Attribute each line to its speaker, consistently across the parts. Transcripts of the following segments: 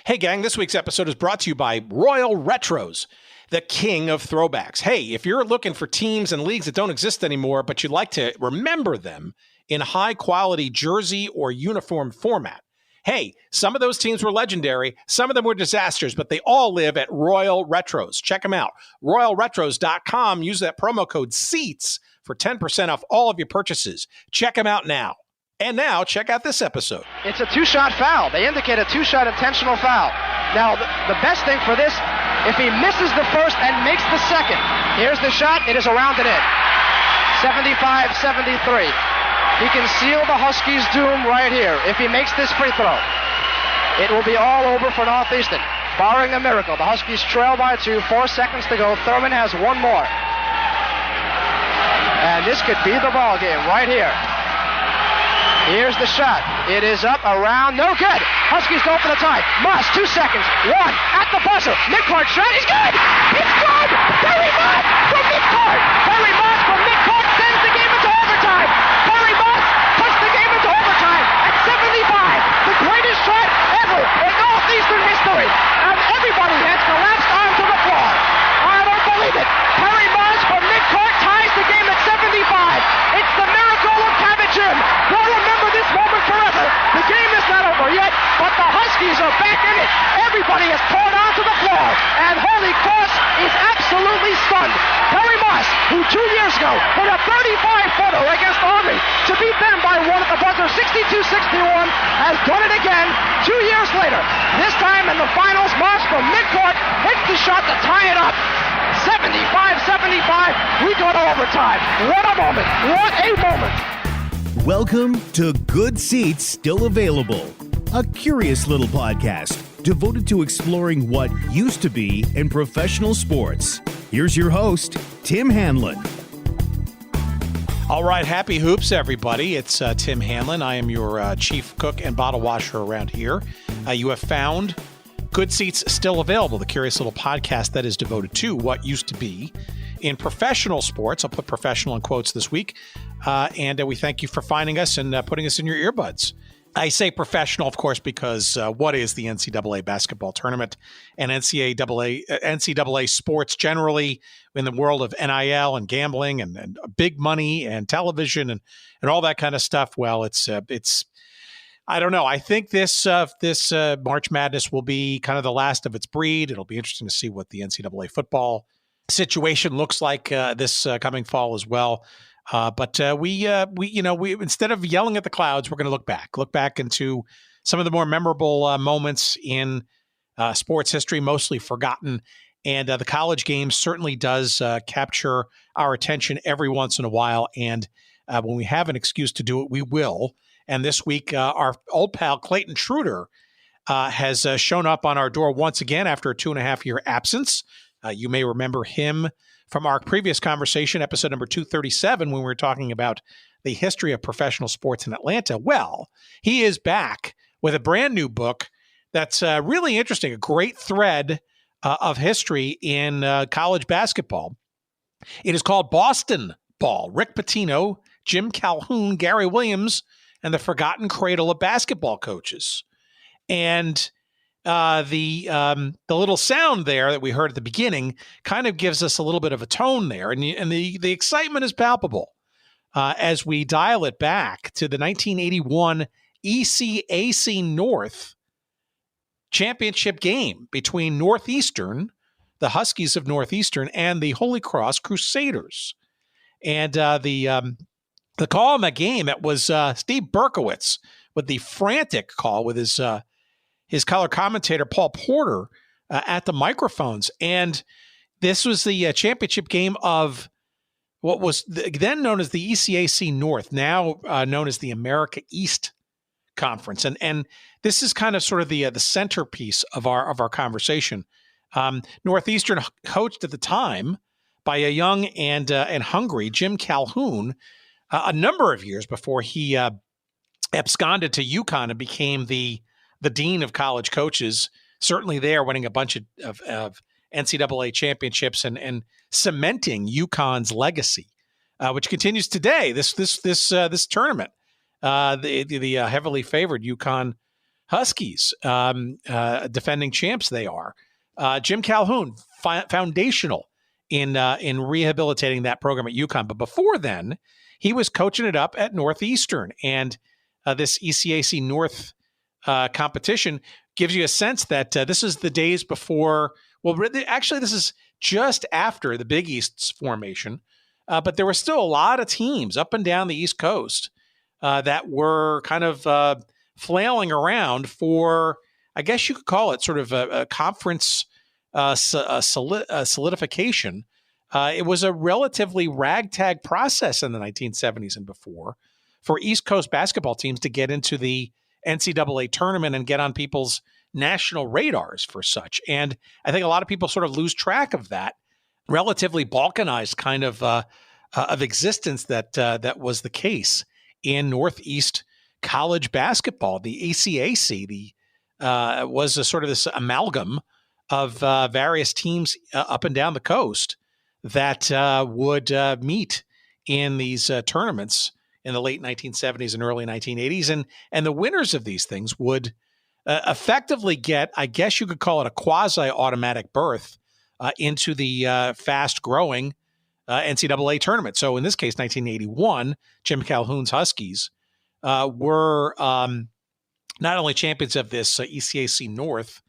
Speaker 1: Hey gang, this week's episode is brought to you by Royal Retros, the king of throwbacks. Hey, if you're looking for teams and leagues that don't exist anymore, but you'd like to remember them in high quality jersey or uniform format, hey, some of those teams were legendary, some of them were disasters, but they all live at Royal Retros. Check them out. RoyalRetros.com. Use that promo code SEATS for 10% off all of your purchases. Check them out now. And now, check out this episode.
Speaker 2: It's a two-shot foul. They indicate a two-shot intentional foul. Now, the best thing for this, if he misses the first and makes the second, here's the shot. It is around and in. 75-73. He can seal the Huskies' doom right here if he makes this free throw. It will be all over for Northeastern. Barring a miracle, the Huskies trail by 2, 4 seconds to go. Thurman has one more. And this could be the ball game right here. Here's the shot. It is up, around, no good. Huskies go for the tie. Moss, 2 seconds. 1 at the buzzer. Midcourt shot is good. It's good. Perry Moss from midcourt. Perry Moss from midcourt sends the game into overtime. Perry Moss puts the game into overtime at 75. The greatest shot ever in Northeastern history. And everybody has collapsed onto the floor. I don't believe it. Perry Moss from midcourt ties the game at 75. It's the miracle of Cabot Gym. We'll remember this moment forever. The game is not over yet, but the Huskies are back in it. Everybody has poured onto the floor, and Holy Cross is absolutely stunned. Perry Moss, who 2 years ago hit a 35-footer against Army to beat them by 1 at the buzzer, 62-61, has done it again 2 years later. This time in the finals, Moss from midcourt hits the shot to tie it up. 75-75, we go to overtime. What a moment. What a moment.
Speaker 3: Welcome to Good Seats Still Available, a curious little podcast devoted to exploring what used to be in professional sports. Here's your host, Tim Hanlon.
Speaker 1: All right, happy hoops, everybody. It's Tim Hanlon. I am your chief cook and bottle washer around here. You have found Good Seats Still Available, the curious little podcast that is devoted to what used to be in professional sports. I'll put professional in quotes this week. And we thank you for finding us and putting us in your earbuds. I say professional, of course, because what is the NCAA basketball tournament and NCAA sports generally in the world of NIL and gambling and big money and television and all that kind of stuff? Well, it's I don't know. I think this March Madness will be kind of the last of its breed. It'll be interesting to see what the NCAA football situation looks like this coming fall as well. But we instead of yelling at the clouds, we're going to look back into some of the more memorable moments in sports history, mostly forgotten. And the college game certainly does capture our attention every once in a while. And when we have an excuse to do it, we will. And this week, our old pal Clayton Trutor has shown up on our door once again after a 2.5-year absence. You may remember him from our previous conversation, episode number 237, when we were talking about the history of professional sports in Atlanta. Well, he is back with a brand new book that's really interesting, a great thread of history in college basketball. It is called Boston Ball, Rick Pitino, Jim Calhoun, Gary Williams, and the Forgotten Cradle of Basketball Coaches. And the little sound there that we heard at the beginning kind of gives us a little bit of a tone there. And the excitement is palpable as we dial it back to the 1981 ECAC North championship game between Northeastern, the Huskies of Northeastern, and the Holy Cross Crusaders. And the call in that game, it was Steve Berkowitz with the frantic call with his color commentator, Paul Porter, at the microphones. And this was the championship game of what was then known as the ECAC North, now known as the America East Conference. And this is kind of sort of the centerpiece of our conversation. Northeastern, coached at the time by a young and hungry Jim Calhoun, a number of years before he absconded to UConn and became the dean of college coaches, certainly there winning a bunch of NCAA championships and cementing UConn's legacy, which continues today. This tournament, the heavily favored UConn Huskies, defending champs they are. Jim Calhoun, foundational in rehabilitating that program at UConn. But before then, he was coaching it up at Northeastern. And this ECAC North competition gives you a sense that this is the days before, well, actually, this is just after the Big East's formation. But there were still a lot of teams up and down the East Coast that were kind of flailing around for, I guess you could call it sort of a conference solidification. It was a relatively ragtag process in the 1970s and before for East Coast basketball teams to get into the NCAA tournament and get on people's national radars for such. And I think a lot of people sort of lose track of that relatively balkanized kind of existence that was the case in Northeast college basketball. The ECAC was a sort of this amalgam of various teams up and down the coast that would meet in these tournaments in the late 1970s and early 1980s. And the winners of these things would effectively get, I guess you could call it a quasi-automatic berth into the fast-growing NCAA tournament. So in this case, 1981, Jim Calhoun's Huskies were not only champions of this ECAC North,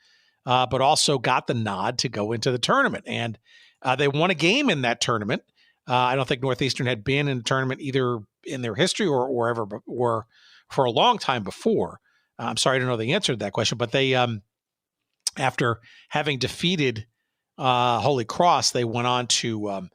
Speaker 1: but also got the nod to go into the tournament. And they won a game in that tournament. I don't think Northeastern had been in a tournament either in their history or ever or for a long time before. I'm sorry, I don't know the answer to that question, but they, after having defeated Holy Cross, they went on to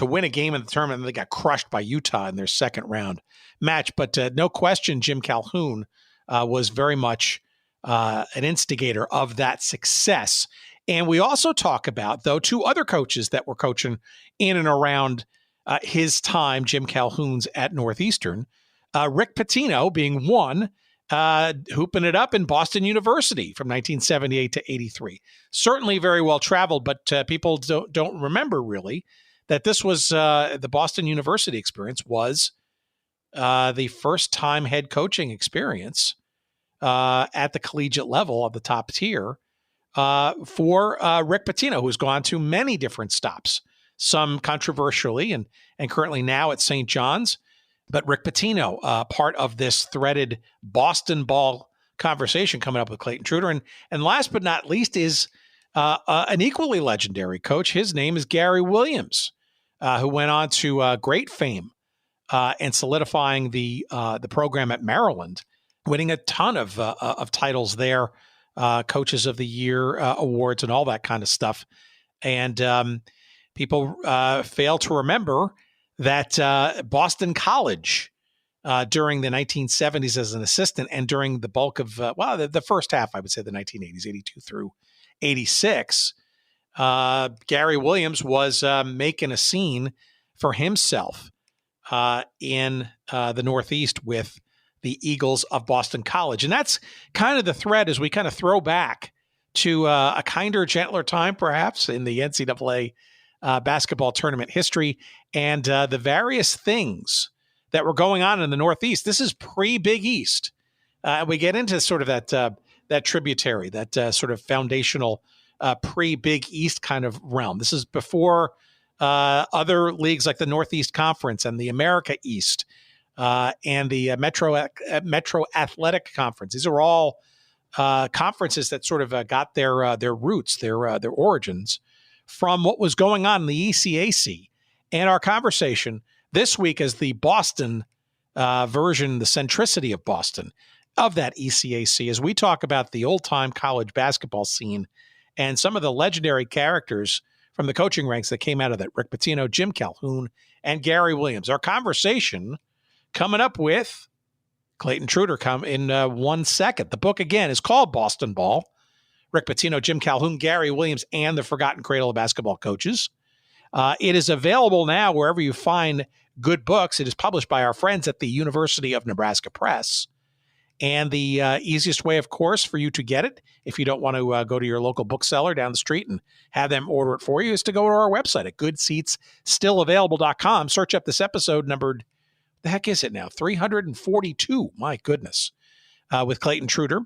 Speaker 1: win a game in the tournament, and they got crushed by Utah in their second round match. But no question, Jim Calhoun was very much an instigator of that success. And we also talk about, though, two other coaches that were coaching in and around his time, Jim Calhoun's at Northeastern. Rick Pitino being one, hooping it up in Boston University from 1978 to 83. Certainly very well traveled, but people don't remember really that this was the Boston University experience was the first time head coaching experience at the collegiate level of the top tier for Rick Pitino, who's gone to many different stops, some controversially and currently now at St. John's. But Rick Pitino, part of this threaded Boston ball conversation coming up with Clayton Trutor. And last but not least is an equally legendary coach. His name is Gary Williams, who went on to great fame and solidifying the program at Maryland, winning a ton of titles there, Coaches of the Year awards and all that kind of stuff. And people fail to remember that Boston College during the 1970s as an assistant and during the bulk of, the first half, I would say the 1980s, 82 through 86, Gary Williams was making a scene for himself in the Northeast with the Eagles of Boston College. And that's kind of the thread as we kind of throw back to a kinder, gentler time, perhaps, in the NCAA basketball tournament history and the various things that were going on in the Northeast. This is pre-Big East. We get into sort of that tributary, that sort of foundational pre-Big East kind of realm. This is before other leagues like the Northeast Conference and the America East and the Metro Athletic Conference. These are all conferences that sort of got their roots, their origins from what was going on in the ECAC. And our conversation this week is the Boston version, the centricity of Boston, of that ECAC, as we talk about the old-time college basketball scene and some of the legendary characters from the coaching ranks that came out of that: Rick Pitino, Jim Calhoun, and Gary Williams. Our conversation coming up with Clayton Trutor come in 1 second. The book, again, is called Boston Ball: Rick Pitino, Jim Calhoun, Gary Williams, and the Forgotten Cradle of Basketball Coaches. It is available now wherever you find good books. It is published by our friends at the University of Nebraska Press. And the easiest way, of course, for you to get it, if you don't want to go to your local bookseller down the street and have them order it for you, is to go to our website at goodseatsstillavailable.com. Search up this episode numbered, the heck is it now? 342. My goodness. With Clayton Trutor.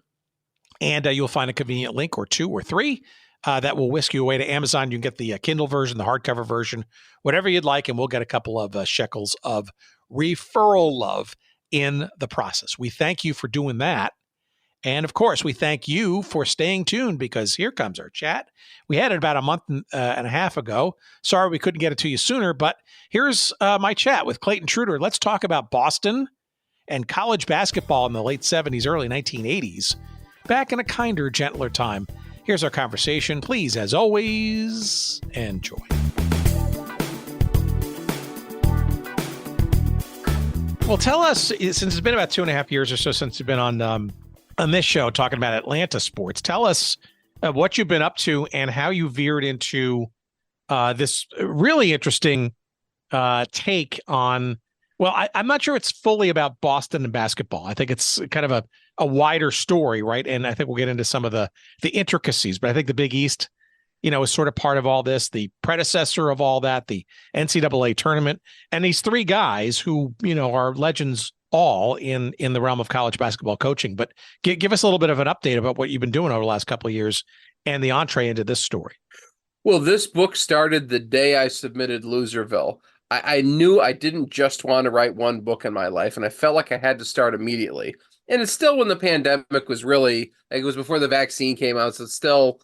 Speaker 1: And you'll find a convenient link or 2 or 3 that will whisk you away to Amazon. You can get the Kindle version, the hardcover version, whatever you'd like, and we'll get a couple of shekels of referral love in the process. We thank you for doing that. And of course, we thank you for staying tuned, because here comes our chat. We had it about a month and a half ago. Sorry we couldn't get it to you sooner, but here's my chat with Clayton Trutor. Let's talk about Boston and college basketball in the late 70s, early 1980s, back in a kinder, gentler time. Here's our conversation. Please, as always, enjoy. Well, tell us, since it's been about 2.5 years or so since you've been on this show talking about Atlanta sports, tell us what you've been up to and how you veered into this really interesting take on, well, I'm not sure it's fully about Boston and basketball. I think it's kind of a wider story, right? And I think we'll get into some of the intricacies, but I think the Big East, is sort of part of all this, the predecessor of all that, the NCAA tournament, and these 3 guys who, are legends all in the realm of college basketball coaching. But give us a little bit of an update about what you've been doing over the last couple of years and the entree into this story.
Speaker 4: Well, this book started the day I submitted Loserville. I knew I didn't just want to write one book in my life, and I felt like I had to start immediately. And it's still when the pandemic was really, it was before the vaccine came out, so it's still,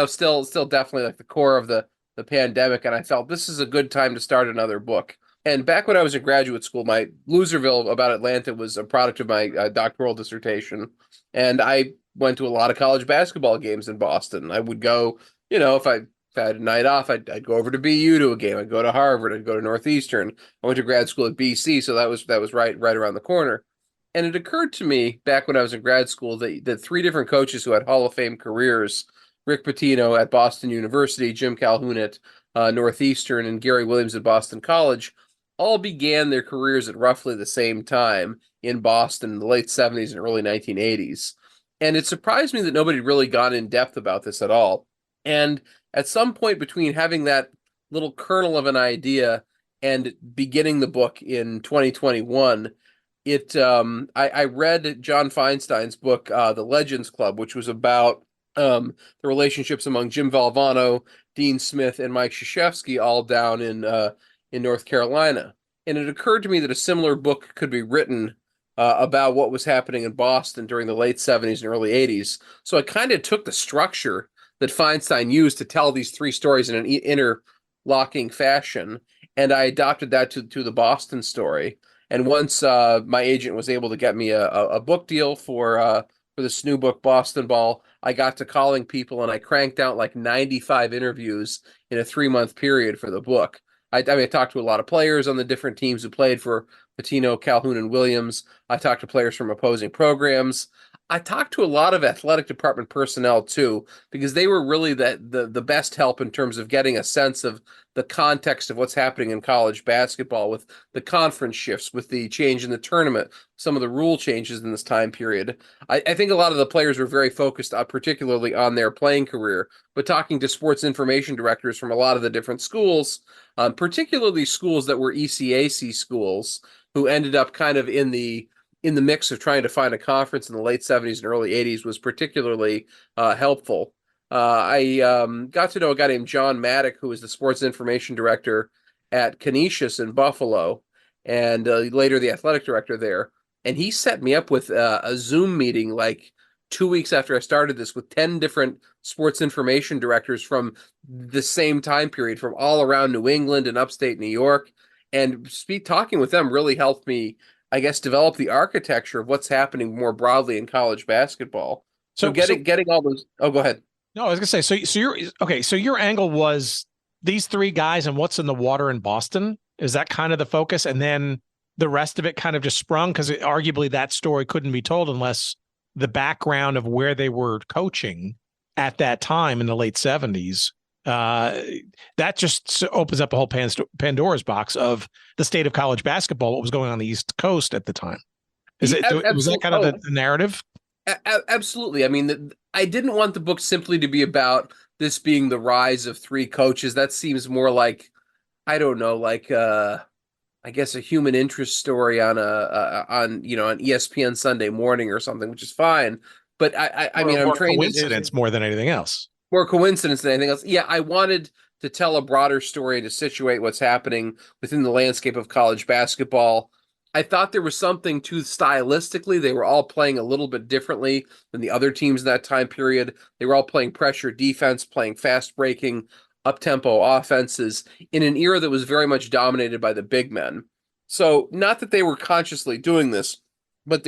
Speaker 4: still definitely like the core of the pandemic. And I felt this is a good time to start another book. And back when I was in graduate school, my Loserville about Atlanta was a product of my doctoral dissertation. And I went to a lot of college basketball games in Boston. I would go, if I had a night off, I'd go over to BU to a game. I'd go to Harvard. I'd go to Northeastern. I went to grad school at BC, so that was right around the corner. And it occurred to me back when I was in grad school that 3 different coaches who had Hall of Fame careers, Rick Pitino at Boston University, Jim Calhoun at Northeastern, and Gary Williams at Boston College, all began their careers at roughly the same time in Boston in the late 70s and early 1980s. And it surprised me that nobody really got in depth about this at all. And at some point between having that little kernel of an idea and beginning the book in 2021, I read John Feinstein's book, The Legends Club, which was about the relationships among Jim Valvano, Dean Smith, and Mike Krzyzewski, all down in North Carolina. And it occurred to me that a similar book could be written about what was happening in Boston during the late 70s and early 80s. So I kind of took the structure that Feinstein used to tell these 3 stories in an interlocking fashion, and I adopted that to the Boston story. And once my agent was able to get me a book deal for this new book, Boston Ball, I got to calling people, and I cranked out like 95 interviews in a 3-month period for the book. I talked to a lot of players on the different teams who played for Pitino, Calhoun, and Williams. I talked to players from opposing programs. I talked to a lot of athletic department personnel too, because they were really the best help in terms of getting a sense of the context of what's happening in college basketball, with the conference shifts, with the change in the tournament, some of the rule changes in this time period. I think a lot of the players were very focused particularly on their playing career, but talking to sports information directors from a lot of the different schools, particularly schools that were ECAC schools, who ended up kind of in the mix of trying to find a conference in the late 70s and early 80s, was particularly helpful. I got to know a guy named John Maddock, who was the sports information director at Canisius in Buffalo, and later the athletic director there. And he set me up with a Zoom meeting like 2 weeks after I started this, with 10 different sports information directors from the same time period, from all around New England and upstate New York. And talking with them really helped me, I guess, develop the architecture of what's happening more broadly in college basketball. So getting all those. Oh, go ahead.
Speaker 1: No, I was gonna say. So you're okay. So your angle was these 3 guys and what's in the water in Boston. Is that kind of the focus, and then the rest of it kind of just sprung, because arguably that story couldn't be told unless the background of where they were coaching at that time in the late 70s. That just opens up a whole Pandora's box of the state of college basketball, what was going on the East Coast at the time. Was that kind of the narrative?
Speaker 4: Absolutely. I mean, I didn't want the book simply to be about this being the rise of 3 coaches. That seems more like, I don't know, like I guess a human interest story on on ESPN Sunday Morning or something, which is fine. But I mean, I'm
Speaker 1: more
Speaker 4: trained
Speaker 1: coincidence more than anything else.
Speaker 4: More coincidence than anything else. Yeah, I wanted to tell a broader story to situate what's happening within the landscape of college basketball. I thought there was something to stylistically. They were all playing a little bit differently than the other teams in that time period. They were all playing pressure defense, playing fast breaking, up-tempo offenses in an era that was very much dominated by the big men. So not that they were consciously doing this, but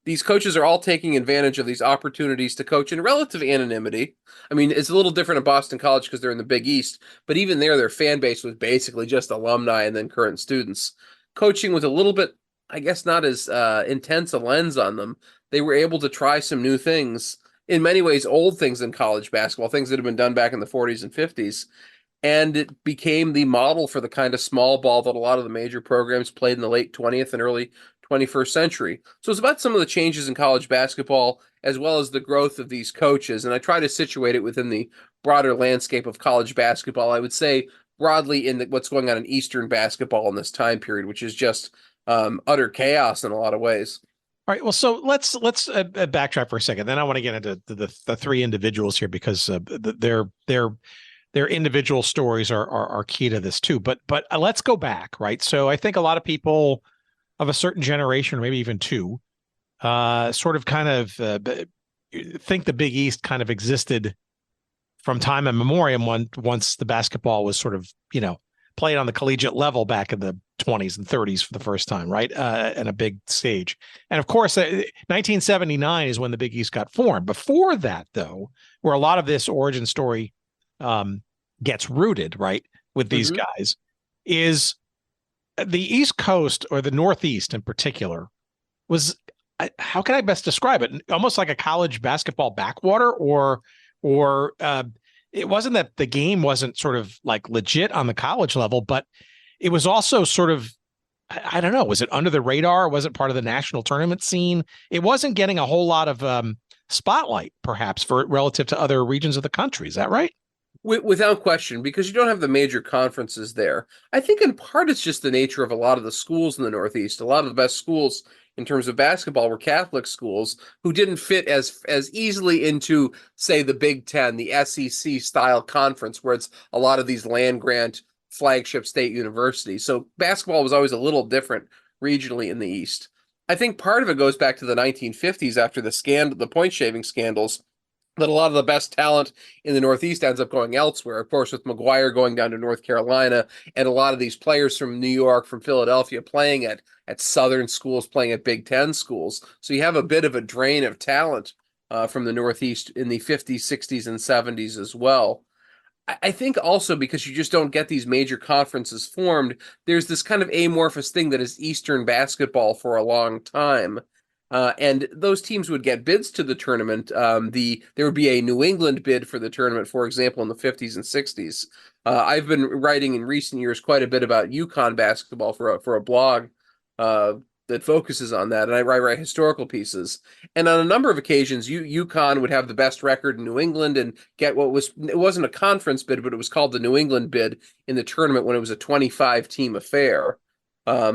Speaker 4: these coaches are all taking advantage of these opportunities to coach in relative anonymity. I mean, it's a little different at Boston College because they're in the Big East, but even there, their fan base was basically just alumni and then current students. Coaching with a little bit, I guess, not as intense a lens on them. They were able to try some new things, in many ways, old things in college basketball, things that had been done back in the 40s and 50s. And it became the model for the kind of small ball that a lot of the major programs played in the late 20th and early 21st century. So it's about some of the changes in college basketball, as well as the growth of these coaches. And I try to situate it within the broader landscape of college basketball. I would say broadly in what's going on in Eastern basketball in this time period, which is just utter chaos in a lot of ways.
Speaker 1: All right. Well, so let's backtrack for a second. Then I want to get into the three individuals here because their individual stories are key to this too. But let's go back, right? So I think a lot of people of a certain generation, or maybe even two, sort of kind of think the Big East kind of existed from time immemorial once the basketball was sort of, played on the collegiate level back in the 20s and 30s for the first time, right? And a big stage. And of course, 1979 is when the Big East got formed. Before that, though, where a lot of this origin story gets rooted, right, with these guys, is the East Coast, or the Northeast in particular, was, how can I best describe it? Almost like a college basketball backwater, or it wasn't that the game wasn't sort of like legit on the college level, but it was also sort of, I don't know, was it under the radar? Was it part of the national tournament scene? It wasn't getting a whole lot of spotlight, perhaps, for relative to other regions of the country. Is that right?
Speaker 4: Without question, because you don't have the major conferences there. I think in part it's just the nature of a lot of the schools in the Northeast. A lot of the best schools in terms of basketball were Catholic schools who didn't fit as easily into, say, the Big Ten, the SEC style conference, where it's a lot of these land grant flagship state universities. So basketball was always a little different regionally in the East. I think part of it goes back to the 1950s after the point shaving scandals, that a lot of the best talent in the Northeast ends up going elsewhere. Of course, with McGuire going down to North Carolina, and a lot of these players from New York, from Philadelphia, playing at Southern schools, playing at Big Ten schools. So you have a bit of a drain of talent from the Northeast in the 50s, 60s, and 70s as well. I think also because you just don't get these major conferences formed, there's this kind of amorphous thing that is Eastern basketball for a long time. And those teams would get bids to the tournament. There would be a New England bid for the tournament, for example, in the 50s and 60s. I've been writing in recent years quite a bit about UConn basketball for a blog that focuses on that, and I write historical pieces. And on a number of occasions, UConn would have the best record in New England and get it wasn't a conference bid, but it was called the New England bid in the tournament when it was a 25-team affair.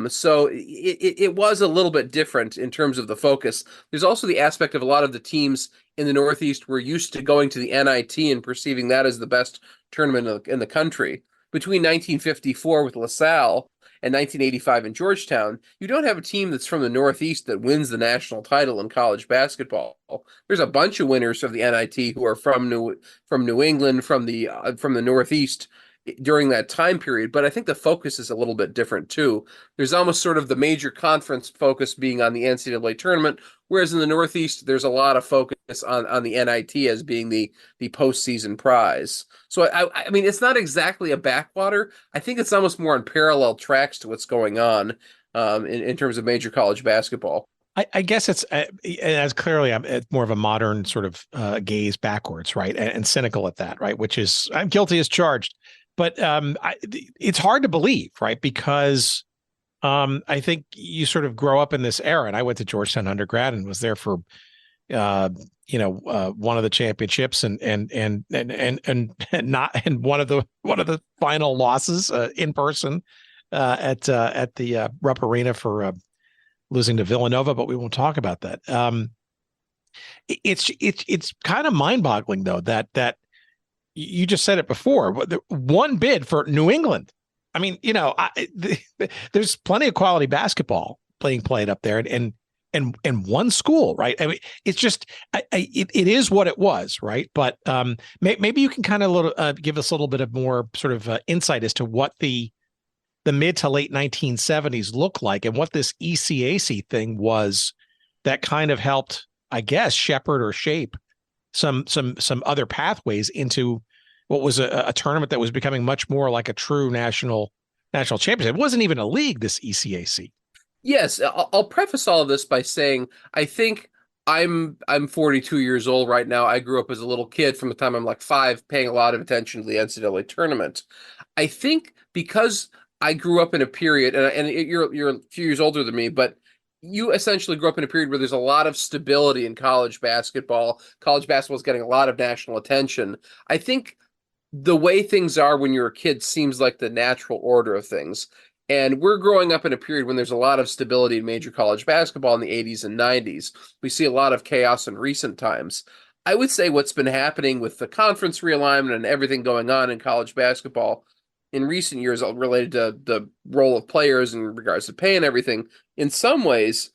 Speaker 4: So it was a little bit different in terms of the focus. There's also the aspect of a lot of the teams in the Northeast were used to going to the NIT and perceiving that as the best tournament in the country. Between 1954 with LaSalle and 1985 in Georgetown, you don't have a team that's from the Northeast that wins the national title in college basketball. There's a bunch of winners of the NIT who are from New England, from the Northeast during that time period, but I think the focus is a little bit different too. There's almost sort of the major conference focus being on the NCAA tournament, whereas in the Northeast, there's a lot of focus on the NIT as being the postseason prize. So, I mean, it's not exactly a backwater. I think it's almost more on parallel tracks to what's going on in terms of major college basketball.
Speaker 1: I guess it's as clearly it's more of a modern sort of gaze backwards, right? And cynical at that, right? Which is, I'm guilty as charged. But it's hard to believe, right? Because I think you sort of grow up in this era. And I went to Georgetown undergrad and was there for, one of the championships and one of the final losses in person at the Rupp Arena for losing to Villanova. But we won't talk about that. It's kind of mind-boggling though that you just said it before. One bid for New England. I mean, there's plenty of quality basketball being played up there, and one school, right? I mean, it's just it is what it was, right? But maybe you can kind of give us a little bit of more sort of insight as to what the mid to late 1970s looked like, and what this ECAC thing was that kind of helped, I guess, shepherd or shape some other pathways into what was a tournament that was becoming much more like a true national championship. It wasn't even a league, this ECAC.
Speaker 4: Yes, I'll preface all of this by saying I think I'm 42 years old right now. I grew up as a little kid from the time I'm like 5, paying a lot of attention to the NCAA tournament. I think because I grew up in a period, and you're a few years older than me, but you essentially grew up in a period where there's a lot of stability in college basketball. College basketball is getting a lot of national attention. I think the way things are when you're a kid seems like the natural order of things. And we're growing up in a period when there's a lot of stability in major college basketball in the 80s and 90s. We see a lot of chaos in recent times. I would say what's been happening with the conference realignment and everything going on in college basketball in recent years related to the role of players in regards to pay and everything, in some ways,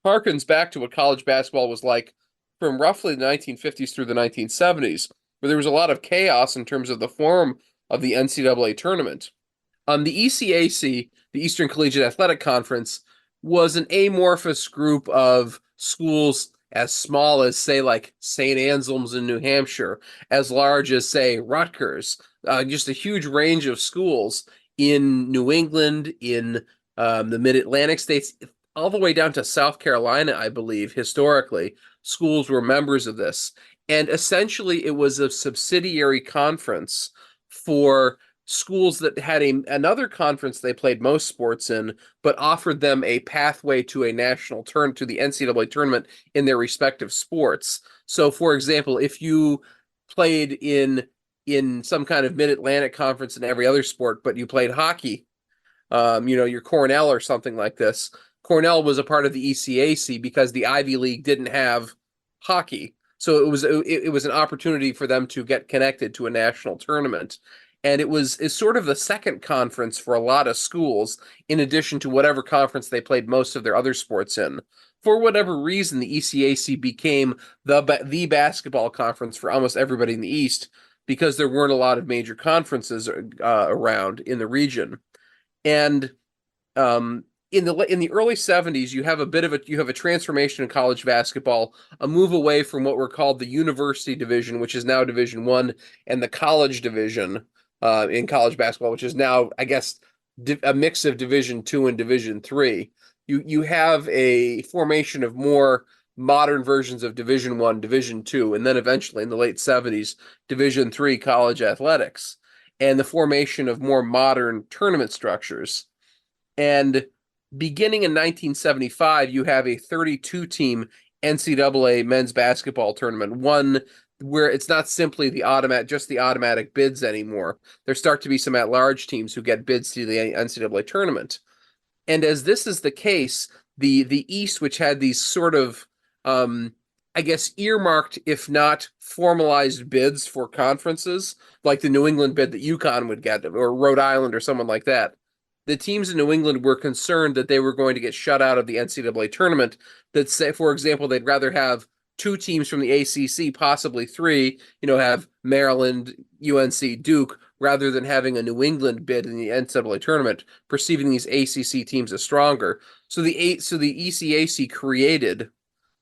Speaker 4: harkens back to what college basketball was like from roughly the 1950s through the 1970s, where there was a lot of chaos in terms of the form of the NCAA tournament. The ECAC, the Eastern Collegiate Athletic Conference, was an amorphous group of schools as small as, say, like St. Anselm's in New Hampshire, as large as, say, Rutgers, just a huge range of schools in New England, in the mid-Atlantic states, all the way down to South Carolina, I believe, historically. Schools were members of this. And essentially, it was a subsidiary conference for schools that had another conference they played most sports in, but offered them a pathway to a national turn to the NCAA tournament in their respective sports. So, for example, if you played in some kind of mid-Atlantic conference in every other sport, but you played hockey, your Cornell or something like this. Cornell was a part of the ECAC because the Ivy League didn't have hockey. So it was an opportunity for them to get connected to a national tournament. And it's sort of the second conference for a lot of schools, in addition to whatever conference they played most of their other sports in. For whatever reason, the ECAC became the basketball conference for almost everybody in the East, because there weren't a lot of major conferences around in the region. And in the early 70s, you have a transformation in college basketball, a move away from what were called the university division, which is now Division I, and the college division in college basketball, which is now, I guess, a mix of Division II and Division III. You have a formation of more modern versions of Division I, Division II, and then eventually in the late 70s, Division III college athletics, and the formation of more modern tournament structures. And beginning in 1975, you have a 32-team NCAA men's basketball tournament, one where it's not simply the automatic bids anymore. There start to be some at-large teams who get bids to the NCAA tournament. And as this is the case, the East, which had these sort of, I guess, earmarked, if not formalized bids for conferences, like the New England bid that UConn would get, or Rhode Island or someone like that, the teams in New England were concerned that they were going to get shut out of the NCAA tournament, that, say, for example, they'd rather have 2 teams from the ACC, possibly 3, have Maryland, UNC, Duke, rather than having a New England bid in the NCAA tournament, perceiving these ACC teams as stronger. So the ECAC created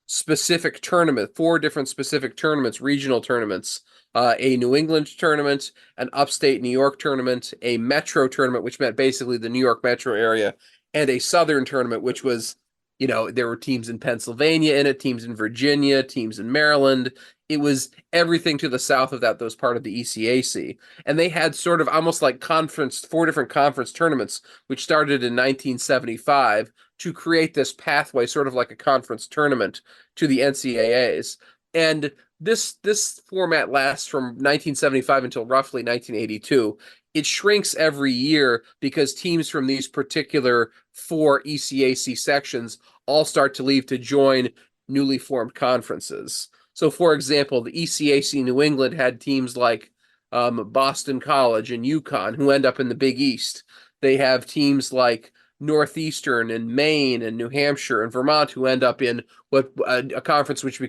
Speaker 4: specific tournament, 4 different specific tournaments, regional tournaments, a New England tournament, an upstate New York tournament, a metro tournament, which meant basically the New York metro area, and a southern tournament, which was, there were teams in Pennsylvania in it, teams in Virginia, teams in Maryland. It was everything to the south of that was part of the ECAC. And they had sort of almost like 4 different conference tournaments, which started in 1975 to create this pathway, sort of like a conference tournament to the NCAAs. And this format lasts from 1975 until roughly 1982. It shrinks every year because teams from these particular 4 ECAC sections all start to leave to join newly formed conferences. So, for example, the ECAC New England had teams like Boston College and UConn who end up in the Big East. They have teams like Northeastern and Maine and New Hampshire and Vermont who end up in what a conference which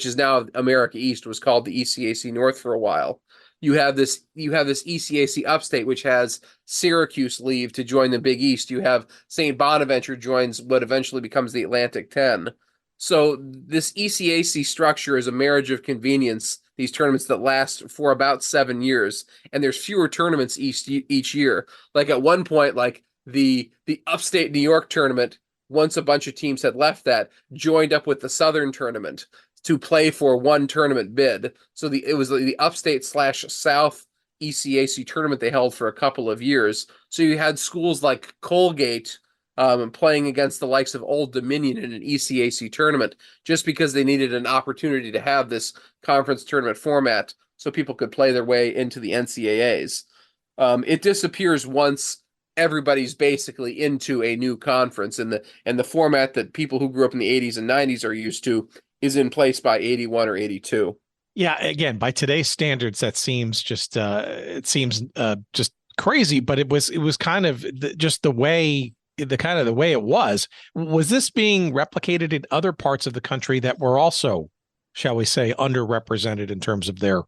Speaker 4: is now America East, was called the ECAC North for a while. You have this ECAC Upstate, which has Syracuse leave to join the Big East. You have St. Bonaventure joins what eventually becomes the Atlantic 10. So this ECAC structure is a marriage of convenience, these tournaments that last for about 7 years, and there's fewer tournaments each year. Like at one point, like the Upstate New York tournament, once a bunch of teams had left that, joined up with the Southern tournament to play for one tournament bid. So it was the Upstate/South ECAC tournament they held for a couple of years. So you had schools like Colgate playing against the likes of Old Dominion in an ECAC tournament just because they needed an opportunity to have this conference tournament format so people could play their way into the NCAAs. It disappears once everybody's basically into a new conference, and the format that people who grew up in the 80s and 90s are used to is in place by 81 or 82.
Speaker 1: Yeah, again, by today's standards, that seems just just crazy. But it was kind of just the way it was. Was this being replicated in other parts of the country that were also, shall we say, underrepresented in terms of their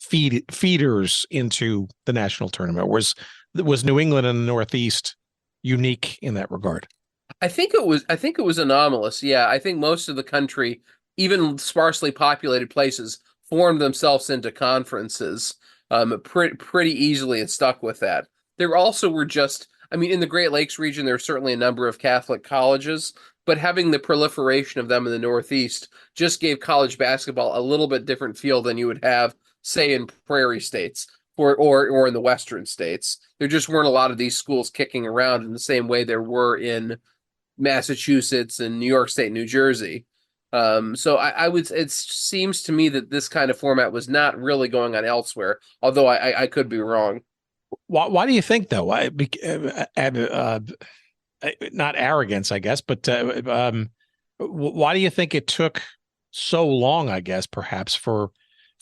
Speaker 1: feeders into the national tournament? Was New England and the Northeast unique in that regard?
Speaker 4: I think it was anomalous. Yeah, I think most of the country, even sparsely populated places, formed themselves into conferences pretty easily and stuck with that. There also were in the Great Lakes region, there are certainly a number of Catholic colleges, but having the proliferation of them in the Northeast just gave college basketball a little bit different feel than you would have, say, in prairie states or in the Western states. There just weren't a lot of these schools kicking around in the same way there were in Massachusetts and New York State, New Jersey. So it seems to me that this kind of format was not really going on elsewhere, although I could be wrong.
Speaker 1: Why do you think, though? Not arrogance, I guess, but why do you think it took so long, I guess, perhaps for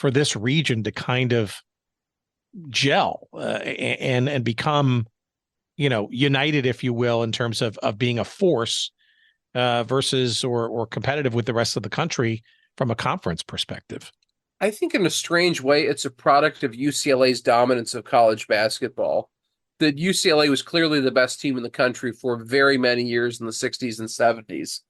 Speaker 1: this region to kind of gel and become, united, if you will, in terms of being a force versus or competitive with the rest of the country from a conference perspective?
Speaker 4: I think in a strange way, it's a product of UCLA's dominance of college basketball. That UCLA was clearly the best team in the country for very many years in the 60s and 70s.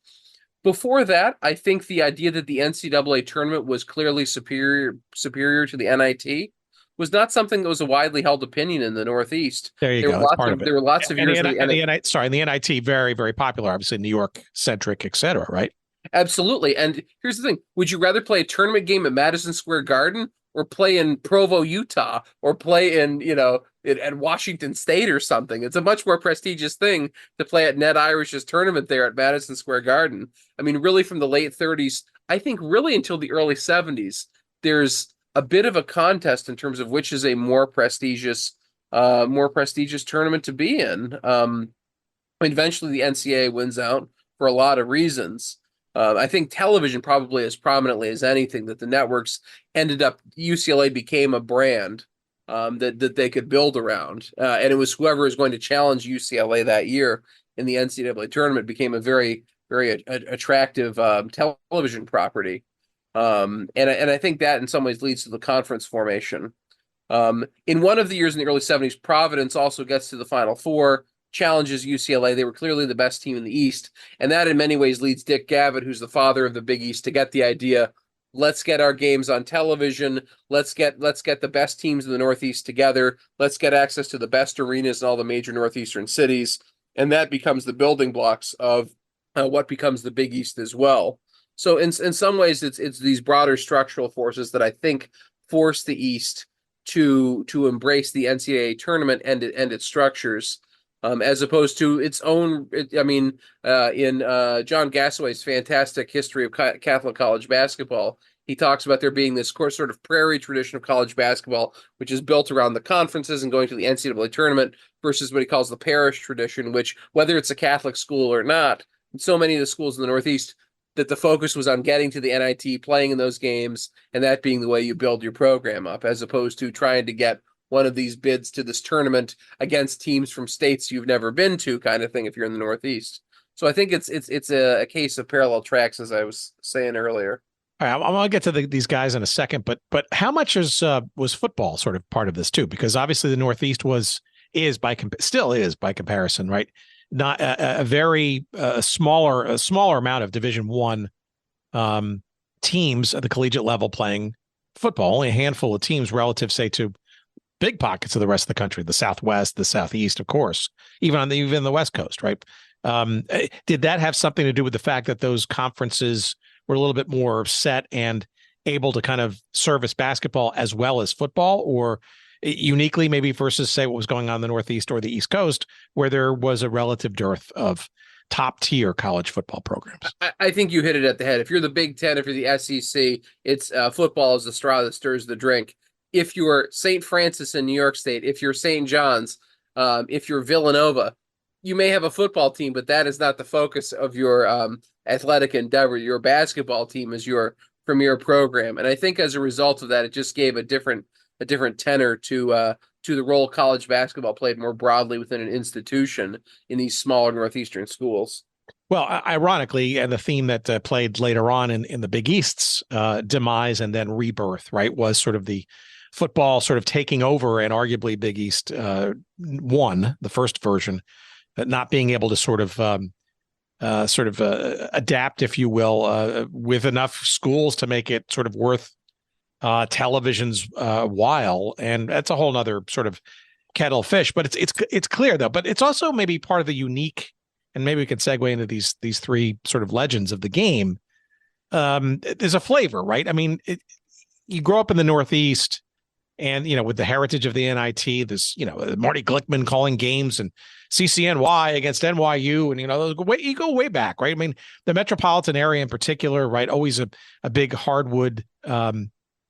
Speaker 4: Before that, I think the idea that the NCAA tournament was clearly superior to the NIT was not something that was a widely held opinion in the Northeast.
Speaker 1: There you go.
Speaker 4: There were lots of years.
Speaker 1: And the NIT, very, very popular, obviously New York centric, et cetera, right?
Speaker 4: Absolutely. And here's the thing. Would you rather play a tournament game at Madison Square Garden or play in Provo, Utah, or play in, at Washington State or something? It's a much more prestigious thing to play at Ned Irish's tournament there at Madison Square Garden. I mean, really from the late 30s, I think really until the early 70s, there's a bit of a contest in terms of which is a more prestigious tournament to be in. Eventually the NCAA wins out for a lot of reasons. I think television probably as prominently as anything, that the networks UCLA became a brand that they could build around. And it was whoever was going to challenge UCLA that year in the NCAA tournament became a very, very attractive television property. And I think that in some ways leads to the conference formation. In one of the years in the early 70s, Providence also gets to the Final Four, challenges UCLA. They were clearly the best team in the East. And that in many ways leads Dick Gavitt, who's the father of the Big East, to get the idea, let's get our games on television. Let's get the best teams in the Northeast together. Let's get access to the best arenas in all the major Northeastern cities. And that becomes the building blocks of what becomes the Big East as well. So in some ways, it's these broader structural forces that I think force the East to embrace the NCAA tournament and its structures. As opposed to its own, in John Gassaway's fantastic history of Catholic college basketball, he talks about there being this sort of prairie tradition of college basketball, which is built around the conferences and going to the NCAA tournament, versus what he calls the parish tradition, which, whether it's a Catholic school or not, so many of the schools in the Northeast that the focus was on getting to the NIT, playing in those games, and that being the way you build your program up, as opposed to trying to get one of these bids to this tournament against teams from states you've never been to, kind of thing, if you're in the Northeast. So I think it's a case of parallel tracks, as I was saying earlier.
Speaker 1: All right, I'm going to get to these guys in a second, but how much was football sort of part of this too? Because obviously the Northeast still is by comparison, right? Not a very smaller amount of Division I teams at the collegiate level playing football. Only a handful of teams relative, say, to big pockets of the rest of the country, the Southwest, the Southeast, of course, even the West Coast, right? Did that have something to do with the fact that those conferences were a little bit more set and able to kind of service basketball as well as football, or uniquely maybe versus, say, what was going on in the Northeast or the East Coast, where there was a relative dearth of top-tier college football programs?
Speaker 4: I think you hit it at the head. If you're the Big Ten, if you're the SEC, it's football is the straw that stirs the drink. If you're St. Francis in New York State, if you're St. John's, if you're Villanova, you may have a football team, but that is not the focus of your athletic endeavor. Your basketball team is your premier program. And I think as a result of that, it just gave a different tenor to the role college basketball played more broadly within an institution in these smaller Northeastern schools.
Speaker 1: Well, ironically, and the theme that played later on in the Big East's demise and then rebirth, right, was sort of the football sort of taking over, and arguably Big East won the first version, not being able to sort of adapt, if you will, with enough schools to make it sort of worth television's while. And that's a whole nother sort of kettle of fish. But it's clear though. But it's also maybe part of the unique, and maybe we can segue into these three sort of legends of the game. There's a flavor, right? I mean, you grow up in the Northeast, and with the heritage of the NIT, this Marty Glickman calling games and CCNY against NYU, and you go way back, right? I mean, the metropolitan area in particular, right? Always a big hardwood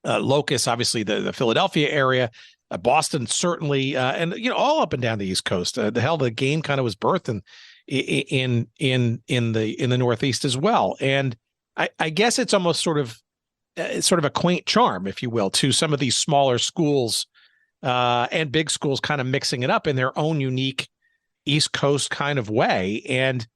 Speaker 1: locus. Obviously, the Philadelphia area, Boston certainly, and all up and down the East Coast. The game kind of was birthed in the Northeast as well, and I guess it's almost sort of a quaint charm, if you will, to some of these smaller schools and big schools kind of mixing it up in their own unique East Coast kind of way. And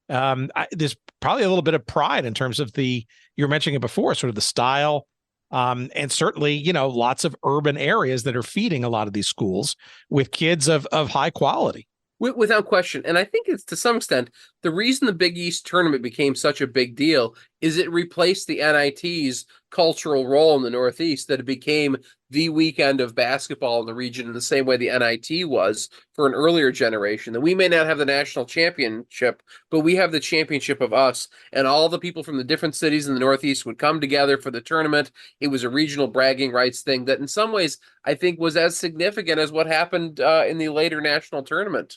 Speaker 1: there's probably a little bit of pride in terms of you were mentioning it before, sort of the style, and certainly, lots of urban areas that are feeding a lot of these schools with kids of high quality.
Speaker 4: Without question. And I think it's, to some extent, the reason the Big East tournament became such a big deal is it replaced the NIT's cultural role in the Northeast, that it became the weekend of basketball in the region in the same way the NIT was for an earlier generation. That we may not have the national championship, but we have the championship of us, and all the people from the different cities in the Northeast would come together for the tournament. It was a regional bragging rights thing that in some ways I think was as significant as what happened in the later national tournament.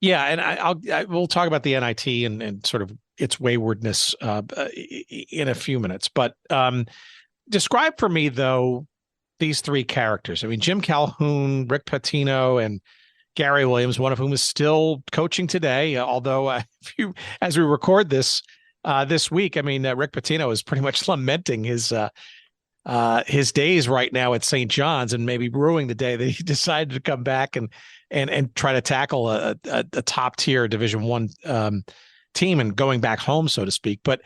Speaker 1: Yeah, and we'll talk about the NIT and sort of its waywardness in a few minutes. But describe for me, though, these three characters. I mean, Jim Calhoun, Rick Pitino, and Gary Williams, one of whom is still coaching today. Although, as we record this week, I mean, Rick Pitino is pretty much lamenting his days right now at St. John's, and maybe ruining the day that he decided to come back and try to tackle a top tier Division I team and going back home, so to speak. But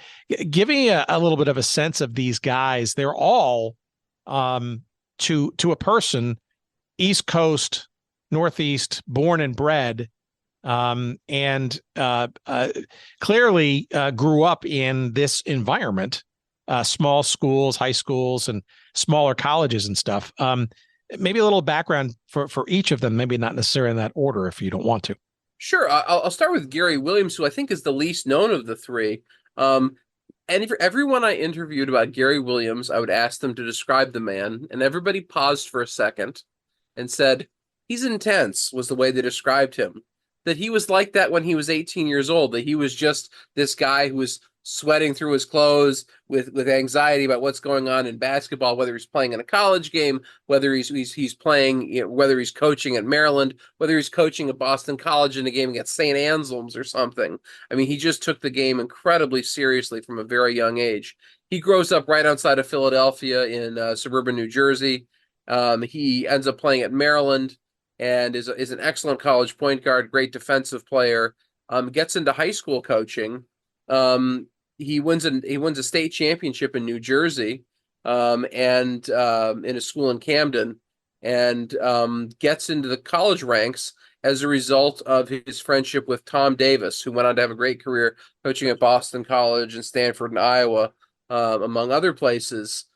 Speaker 1: give me a little bit of a sense of these guys. They're all to a person, East Coast, Northeast, born and bred, and clearly grew up in this environment, small schools, high schools, and smaller colleges and stuff. Maybe a little background for each of them, maybe not necessarily in that order if you don't want to.
Speaker 4: Sure. I'll start with Gary Williams, who I think is the least known of the three. And for everyone I interviewed about Gary Williams, I would ask them to describe the man, and everybody paused for a second and said, he's intense, was the way they described him. That he was like that when he was 18 years old, that he was just this guy who was sweating through his clothes with anxiety about what's going on in basketball, whether he's playing in a college game, whether he's playing, whether he's coaching at Maryland, whether he's coaching at Boston College in a game against St. Anselm's or something. I mean, he just took the game incredibly seriously from a very young age. He grows up right outside of Philadelphia in suburban New Jersey. He ends up playing at Maryland and is an excellent college point guard, great defensive player. Gets into high school coaching. He wins a state championship in New Jersey, and in a school in Camden, and gets into the college ranks as a result of his friendship with Tom Davis, who went on to have a great career coaching at Boston College and Stanford and Iowa, among other places.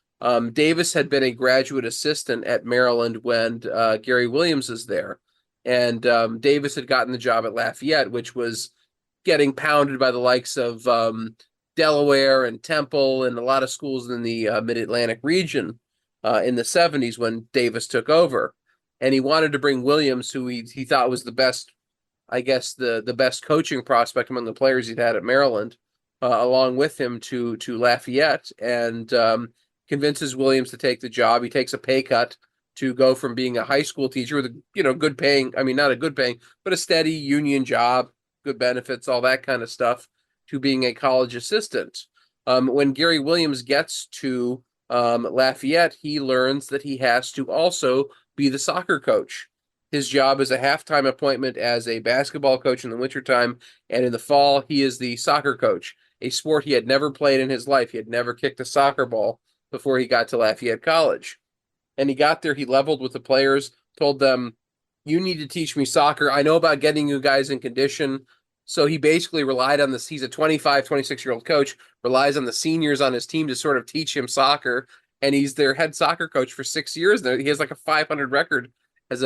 Speaker 4: Davis had been a graduate assistant at Maryland when Gary Williams is there, and Davis had gotten the job at Lafayette, which was getting pounded by the likes of Delaware and Temple and a lot of schools in the Mid-Atlantic region in the 70s when Davis took over. And he wanted to bring Williams, who he thought was the best, I guess, the best coaching prospect among the players he'd had at Maryland, along with him to Lafayette, and convinces Williams to take the job. He takes a pay cut to go from being a high school teacher with a good paying, I mean, not a good paying, but a steady union job, good benefits, all that kind of stuff, to being a college assistant. When Gary Williams gets to Lafayette, he learns that he has to also be the soccer coach. His job is a halftime appointment as a basketball coach in the wintertime, and in the fall, he is the soccer coach, a sport he had never played in his life. He had never kicked a soccer ball before he got to Lafayette College. And he got there, he leveled with the players, told them, you need to teach me soccer. I know about getting you guys in condition. So he basically relied on this. He's a 25, 26-year-old coach, relies on the seniors on his team to sort of teach him soccer. And he's their head soccer coach for 6 years. He has like a 500 record as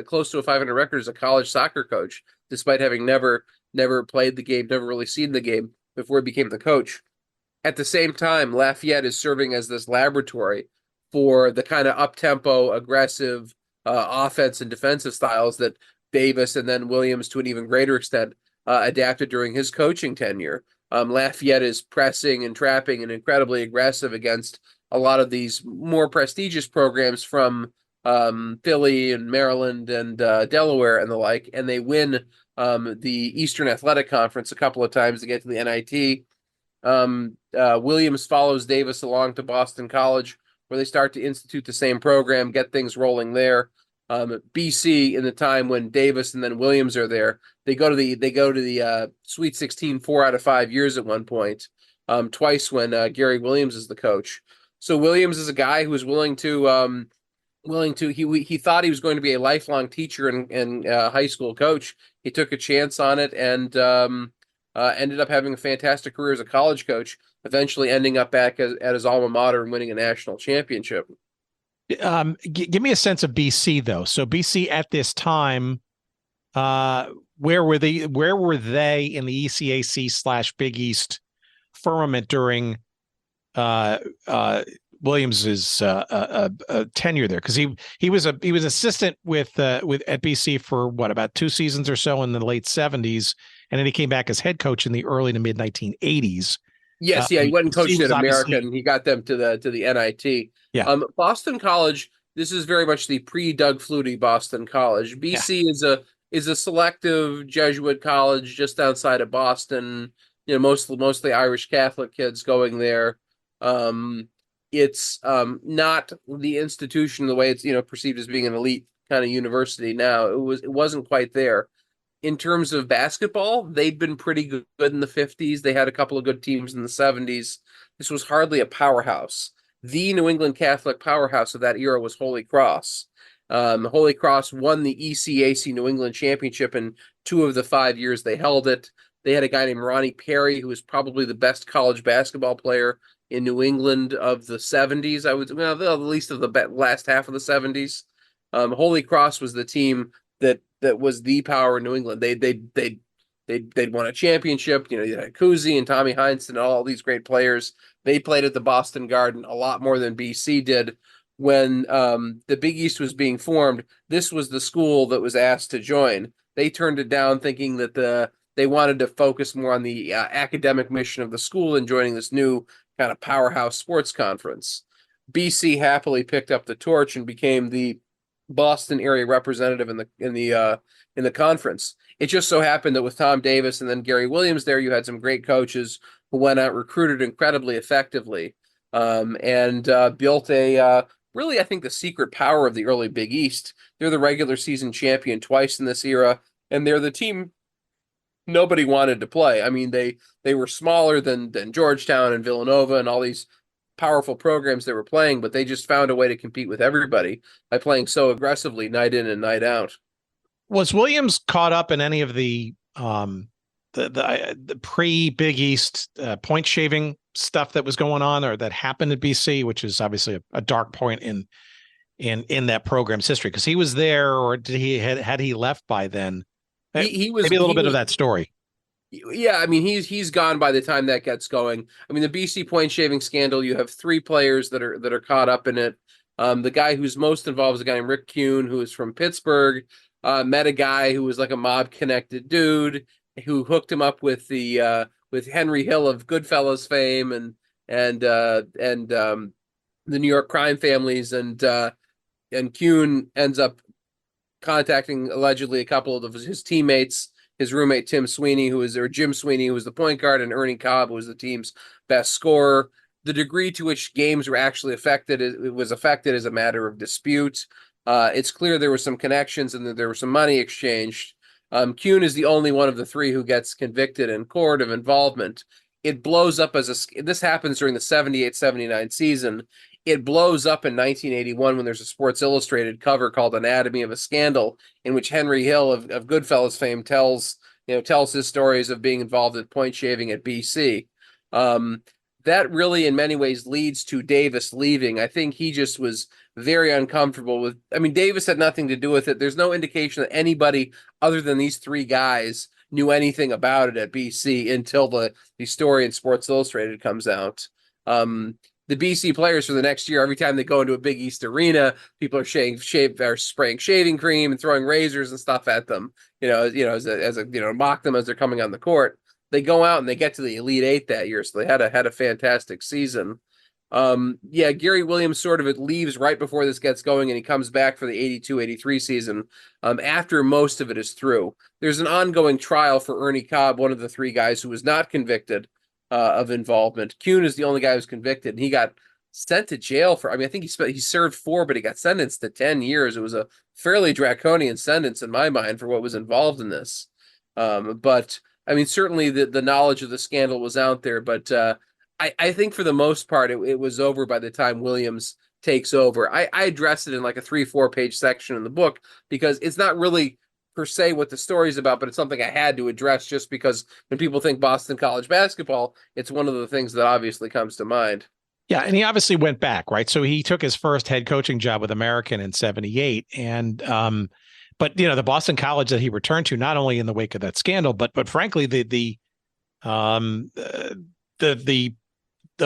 Speaker 4: close to a 500 record as a college soccer coach, despite having never played the game, never really seen the game before he became the coach. At the same time, Lafayette is serving as this laboratory for the kind of up-tempo, aggressive offense and defensive styles that Davis and then Williams, to an even greater extent, adapted during his coaching tenure. Lafayette is pressing and trapping and incredibly aggressive against a lot of these more prestigious programs from Philly and Maryland and Delaware and the like, and they win the Eastern Athletic Conference a couple of times to get to the NIT. Williams follows Davis along to Boston College, where they start to institute the same program, get things rolling there. BC, in the time when Davis and then Williams are there, they go to the Sweet 16 4 out of 5 years at one point, twice when Gary Williams is the coach. So Williams is a guy who was willing to he thought he was going to be a lifelong teacher and high school coach. He took a chance on it and ended up having a fantastic career as a college coach, eventually ending up back at his alma mater and winning a national championship.
Speaker 1: Give me a sense of BC though. So BC at this time, where were they in the ECAC / Big East firmament during Williams's tenure there? Because he was assistant with at BC for about 2 seasons or so in the late 70s, and then he came back as head coach in the early to mid 1980s.
Speaker 4: Yes, he went and coached at American. He got them to the NIT.
Speaker 1: Yeah.
Speaker 4: Boston College. This is very much the pre-Doug Flutie Boston College. BC is a selective Jesuit college just outside of Boston. Mostly Irish Catholic kids going there. It's not the institution the way it's perceived as being an elite kind of university now. It wasn't quite there. In terms of basketball, they'd been pretty good in the 50s. They had a couple of good teams in the 70s. This was hardly a powerhouse. The New England Catholic powerhouse of that era was Holy Cross. Holy Cross won the ECAC New England Championship in 2 of the 5 years they held it. They had a guy named Ronnie Perry, who was probably the best college basketball player in New England of the 70s. At least of the last half of the 70s. Holy Cross was the team that was the power in New England. They'd won a championship. You had Cousy and Tommy Heinsohn and all these great players. They played at the Boston Garden a lot more than BC did. When the Big East was being formed, this was the school that was asked to join. They turned it down, thinking that the they wanted to focus more on the academic mission of the school and joining this new kind of powerhouse sports conference. BC happily picked up the torch and became the Boston area representative in the conference. It just so happened that with Tom Davis and then Gary Williams there, you had some great coaches who went out, recruited incredibly effectively, and built a really, I think, the secret power of the early Big East. They're the regular season champion twice in this era, and they're the team nobody wanted to play. I mean, they were smaller than Georgetown and Villanova and all these powerful programs they were playing, but they just found a way to compete with everybody by playing so aggressively night in and night out.
Speaker 1: Was Williams caught up in any of the pre Big East point shaving stuff that was going on or that happened at BC, which is obviously a dark point in that program's history? Because he was there, or had he left by then?
Speaker 4: He was
Speaker 1: maybe a little bit of that story.
Speaker 4: Yeah, I mean, he's gone by the time that gets going. I mean, the BC point shaving scandal, you have 3 players that are caught up in it. The guy who's most involved is a guy named Rick Kuhn, who is from Pittsburgh. Met a guy who was like a mob connected dude who hooked him up with with Henry Hill of Goodfellas fame and the New York crime families, and Kuhn ends up contacting allegedly a couple of his teammates, his roommate Jim Sweeney, who was the point guard, and Ernie Cobb, who was the team's best scorer. The degree to which games were actually affected, it was affected as a matter of dispute. It's clear there were some connections and that there was some money exchanged. Kuhn is the only one of the 3 who gets convicted in court of involvement. It blows up this happens during the 78-79 season. It blows up in 1981 when there's a Sports Illustrated cover called Anatomy of a Scandal, in which Henry Hill of Goodfellas fame tells his stories of being involved in point shaving at BC. That really in many ways leads to Davis leaving. I think he just was very uncomfortable with, I mean, Davis had nothing to do with it. There's no indication that anybody other than these 3 guys knew anything about it at BC until the story in Sports Illustrated comes out. The BC players for the next year, every time they go into a Big East arena, people are spraying shaving cream and throwing razors and stuff at them, mock them as they're coming on the court. They go out and they get to the Elite 8 that year, so they had a fantastic season. Gary Williams sort of leaves right before this gets going, and he comes back for the 82-83 season after most of it is through. There's an ongoing trial for Ernie Cobb, one of the 3 guys who was not convicted of involvement. Kuhn is the only guy who's convicted, and he got sent to jail for, I mean, I think he served 4, but he got sentenced to 10 years. It was a fairly draconian sentence in my mind for what was involved in this. But I mean, certainly the knowledge of the scandal was out there, but I think for the most part, it was over by the time Williams takes over. I address it in like a 3-4 page section in the book because it's not really per se what the story's about, but it's something I had to address just because when people think Boston College basketball, it's one of the things that obviously comes to mind.
Speaker 1: Yeah, and he obviously went back, right? So he took his first head coaching job with American in 78, and but the Boston College that he returned to, not only in the wake of that scandal, but frankly the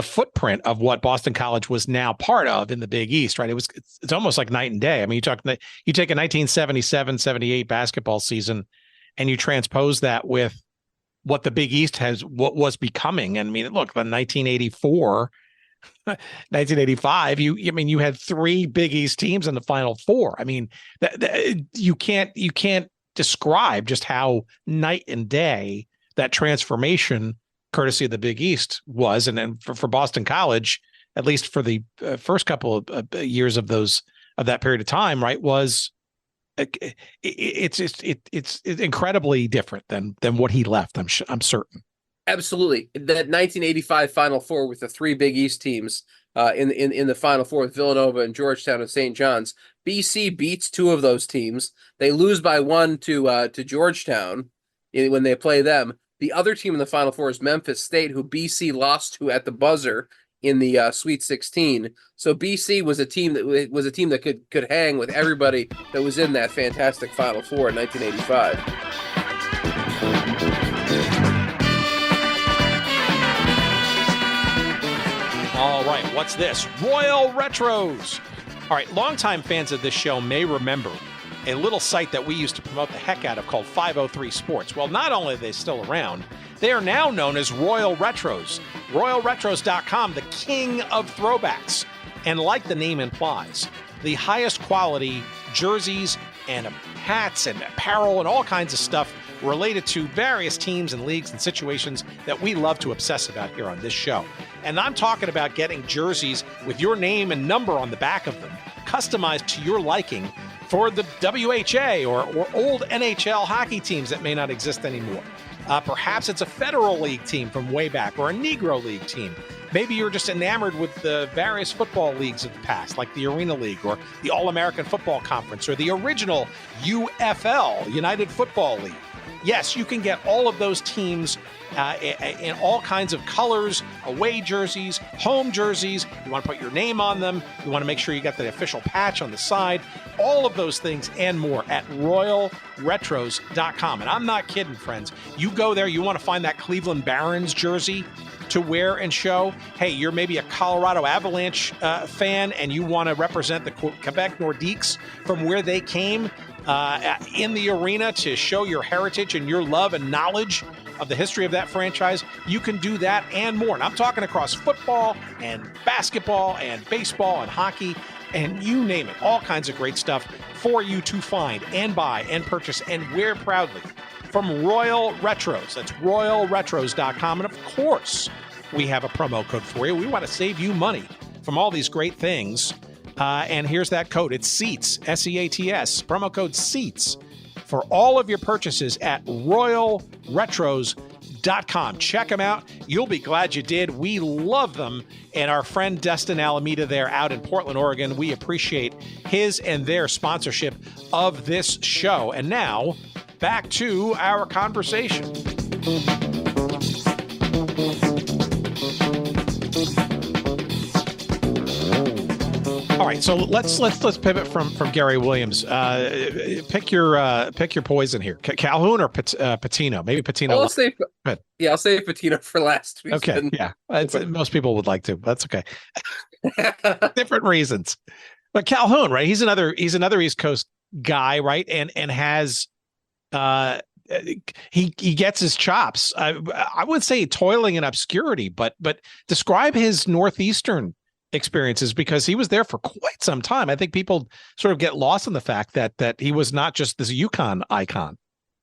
Speaker 1: footprint of what Boston College was now part of in the Big East, right? It's almost like night and day. I mean, you take a 1977-78 basketball season and you transpose that with what the Big East what was becoming. And I mean, look, the 1984, 1985, you had 3 Big East teams in the Final Four. I mean, you can't describe just how night and day that transformation, courtesy of the Big East, was. And then for Boston College, at least for the first couple of years of that period of time, right, was it's incredibly different than what he left. I'm certain.
Speaker 4: Absolutely. That 1985 Final Four with the 3 Big East teams in the Final Four with Villanova and Georgetown and St. John's. BC beats 2 of those teams. They lose by 1 to Georgetown when they play them. The other team in the Final Four is Memphis State, who BC lost to at the buzzer in the Sweet 16. So BC was a team that could hang with everybody that was in that fantastic Final Four in 1985.
Speaker 1: All right, what's this? Royal Retros. All right, longtime fans of this show may remember a little site that we used to promote the heck out of called 503 Sports. Well, not only are they still around, they are now known as Royal Retros. RoyalRetros.com, the king of throwbacks. And like the name implies, the highest quality jerseys and hats and apparel and all kinds of stuff related to various teams and leagues and situations that we love to obsess about here on this show. And I'm talking about getting jerseys with your name and number on the back of them, customized to your liking for the WHA or old NHL hockey teams that may not exist anymore. Perhaps it's a Federal League team from way back or a Negro League team. Maybe you're just enamored with the various football leagues of the past, like the Arena League or the All-American Football Conference or the original UFL, United Football League. Yes, you can get all of those teams in all kinds of colors, away jerseys, home jerseys. You want to put your name on them. You want to make sure you got the official patch on the side. All of those things and more at RoyalRetros.com. And I'm not kidding, friends. You go there, you want to find that Cleveland Barons jersey to wear and show. Hey, you're maybe a Colorado Avalanche fan and you want to represent the Quebec Nordiques from where they came in the arena to show your heritage and your love and knowledge of the history of that franchise. You can do that and more. And I'm talking across football and basketball and baseball and hockey and you name it. All kinds of great stuff for you to find and buy and purchase and wear proudly from Royal Retros. That's RoyalRetros.com. And of course, we have a promo code for you. We want to save you money from all these great things. And here's that code. It's SEATS, SEATS, promo code SEATS for all of your purchases at RoyalRetros.com. Check them out. You'll be glad you did. We love them. And our friend Destin Alameda there out in Portland, Oregon, we appreciate his and their sponsorship of this show. And now, back to our conversation. All right, so let's pivot from Gary Williams. Pick your poison here. Calhoun or Pitino? Maybe Pitino.
Speaker 4: Well, I'll say Pitino for last week.
Speaker 1: Okay, yeah, most people would like to. That's okay. Different reasons, but Calhoun, right? He's another East Coast guy, right? And has he gets his chops. I would say toiling in obscurity, but describe his Northeastern experiences because he was there for quite some time. I think people sort of get lost in the fact that he was not just this UConn icon.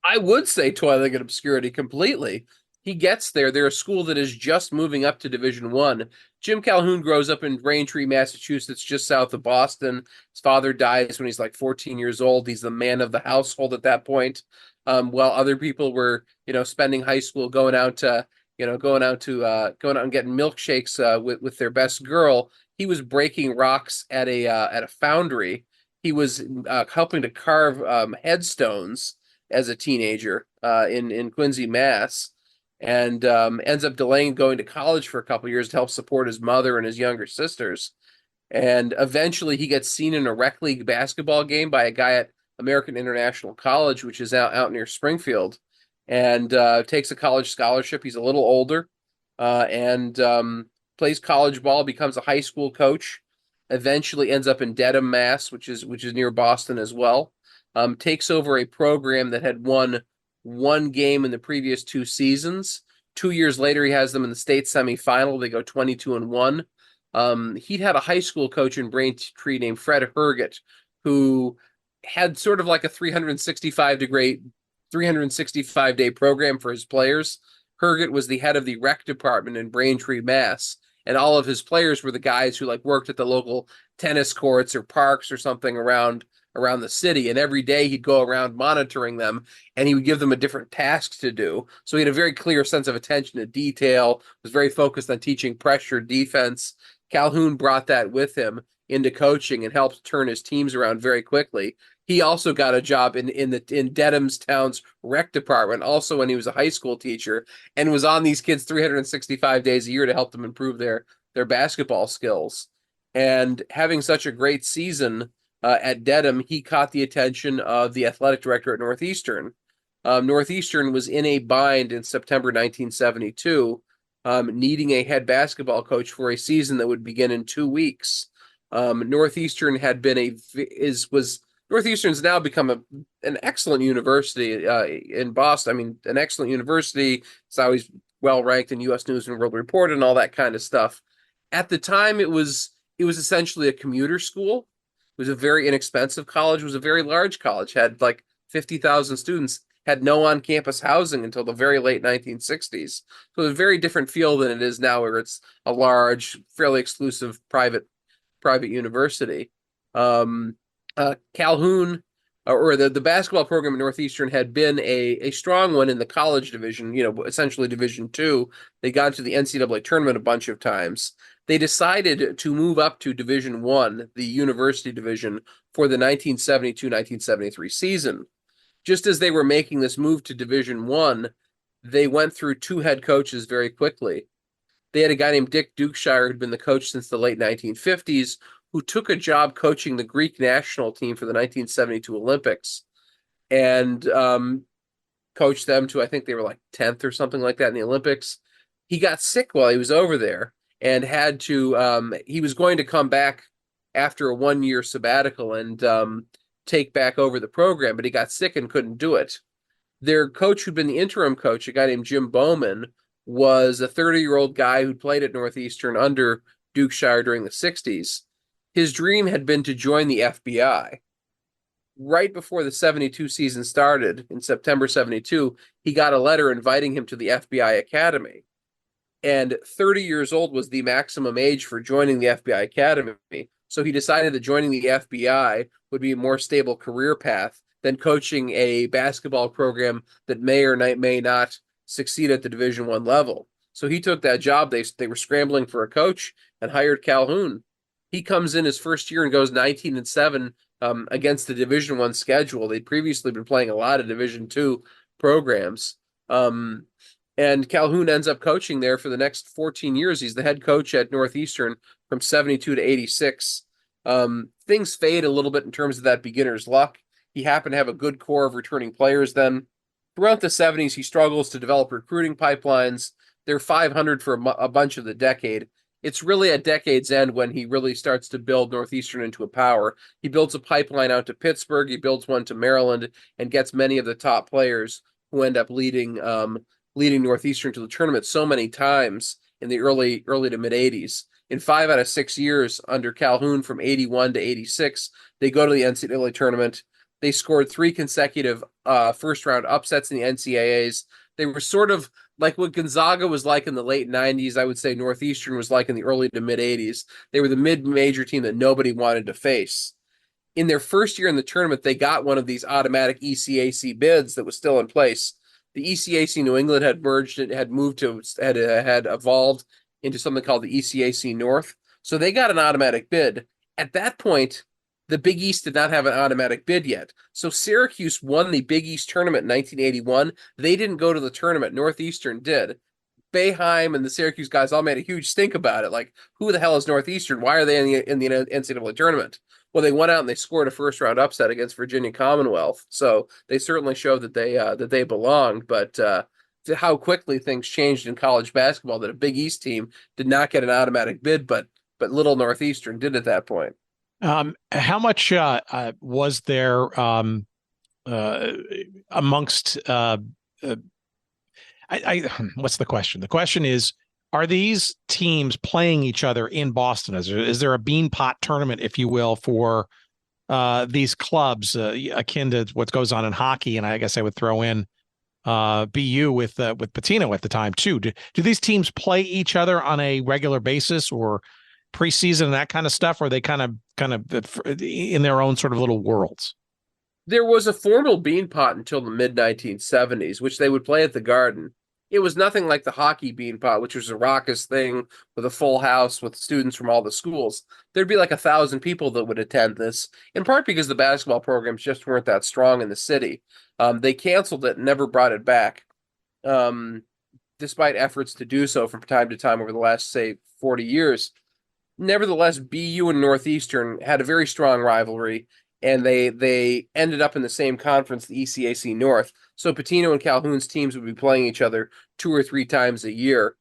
Speaker 4: I would say toiling in obscurity completely. He gets there. They're a school that is just moving up to Division I. Jim Calhoun grows up in Braintree, Massachusetts, just south of Boston. His father dies when he's like 14 years old. He's the man of the household at that point. While other people were, spending high school going out and getting milkshakes with their best girl, he was breaking rocks at a foundry. He was helping to carve headstones as a teenager in Quincy, Mass, and ends up delaying going to college for a couple of years to help support his mother and his younger sisters. And eventually he gets seen in a rec league basketball game by a guy at American International College, which is out near Springfield, and takes a college scholarship. He's a little older and plays college ball, becomes a high school coach, eventually ends up in Dedham, Mass, which is near Boston as well. Takes over a program that had won one game in the previous 2 seasons. 2 years later, he has them in the state semifinal. They go 22-1. He'd had a high school coach in Braintree named Fred Herget, who had sort of like a 365-day program for his players. Herget was the head of the rec department in Braintree, Mass, and all of his players were the guys who worked at the local tennis courts or parks or something around the city. And every day he'd go around monitoring them, and he would give them a different task to do. So he had a very clear sense of attention to detail, was very focused on teaching pressure defense. Calhoun brought that with him into coaching and helped turn his teams around very quickly. He also got a job in Dedham's town's rec department, also when he was a high school teacher, and was on these kids 365 days a year to help them improve their basketball skills. And having such a great season at Dedham, he caught the attention of the athletic director at Northeastern. Northeastern was in a bind in September 1972, needing a head basketball coach for a season that would begin in 2 weeks. Northeastern had been was Northeastern's now become an excellent university in Boston. I mean, an excellent university. It's always well ranked in U.S. News and World Report and all that kind of stuff. At the time, it was essentially a commuter school. It was a very inexpensive college. It was a very large college. Had like 50,000 students. Had no on-campus housing until the very late 1960s. So it was a very different feel than it is now, where it's a large, fairly exclusive private university. Calhoun, or the basketball program at Northeastern, had been a strong one in the college division, essentially Division II. They got to the NCAA tournament a bunch of times. They decided to move up to Division I, the university division, for the 1972-1973 season. Just as they were making this move to Division I, they went through two head coaches very quickly. They had a guy named Dick Dukeshire, who'd been the coach since the late 1950s, who took a job coaching the Greek national team for the 1972 Olympics, and coached them to, I think they were like 10th or something like that in the Olympics. He got sick while he was over there and had to, he was going to come back after a 1-year sabbatical and take back over the program, but he got sick and couldn't do it. Their coach, who'd been the interim coach, a guy named Jim Bowman, was a 30-year-old guy who played at Northeastern under Dukeshire during the 60s. His dream had been to join the FBI. Right before the 72 season started, in September 72, he got a letter inviting him to the FBI Academy. And 30 years old was the maximum age for joining the FBI Academy. So he decided that joining the FBI would be a more stable career path than coaching a basketball program that may or may not succeed at the Division I level. So he took that job. They were scrambling for a coach and hired Calhoun. He comes in his first year and goes 19-7 against the Division I schedule. They'd previously been playing a lot of Division II programs. And Calhoun ends up coaching there for the next 14 years. He's the head coach at Northeastern from 72 to 86. Things fade a little bit in terms of that beginner's luck. He happened to have a good core of returning players then. Throughout the 70s, he struggles to develop recruiting pipelines. They're 500 for a bunch of the decade. It's really at decade's end when he really starts to build Northeastern into a power. He builds a pipeline out to Pittsburgh. He builds one to Maryland and gets many of the top players who end up leading Northeastern to the tournament so many times in the early to mid 80s. In 5 out of 6 years under Calhoun, from 81 to 86, they go to the NCAA tournament. They scored 3 consecutive first round upsets in the NCAAs. They were sort of like what Gonzaga was like in the late 90s. I would say Northeastern was like in the early to mid 80s. They were the mid-major team that nobody wanted to face. In their first year in the tournament, they got one of these automatic ECAC bids that was still in place. The ECAC New England had merged, it had evolved into something called the ECAC North. So they got an automatic bid. At that point, the Big East did not have an automatic bid yet. So Syracuse won the Big East tournament in 1981. They didn't go to the tournament. Northeastern did. Boeheim and the Syracuse guys all made a huge stink about it. Like, who the hell is Northeastern? Why are they in the NCAA tournament? Well, they went out and they scored a first-round upset against Virginia Commonwealth. So they certainly showed that they belonged. But how quickly things changed in college basketball, that a Big East team did not get an automatic bid, but little Northeastern did at that point.
Speaker 1: How much was there amongst what's the question? The question is, are these teams playing each other in Boston? Is there a beanpot tournament, if you will, for these clubs akin to what goes on in hockey? And I guess I would throw in BU with Pitino at the time too. Do these teams play each other on a regular basis, or preseason and that kind of stuff? Or are they kind of in their own sort of little worlds?
Speaker 4: There was a formal beanpot until the mid-1970s, which they would play at the Garden. It was nothing like the hockey beanpot, which was a raucous thing with a full house with students from all the schools. There'd be like 1,000 people that would attend this, in part because the basketball programs just weren't that strong in the city. They canceled it and never brought it back, despite efforts to do so from time to time over the last, say, 40 years. Nevertheless, BU and Northeastern had a very strong rivalry, and they ended up in the same conference, the ECAC North. So Pitino and Calhoun's teams would be playing each other 2 or 3 times a year.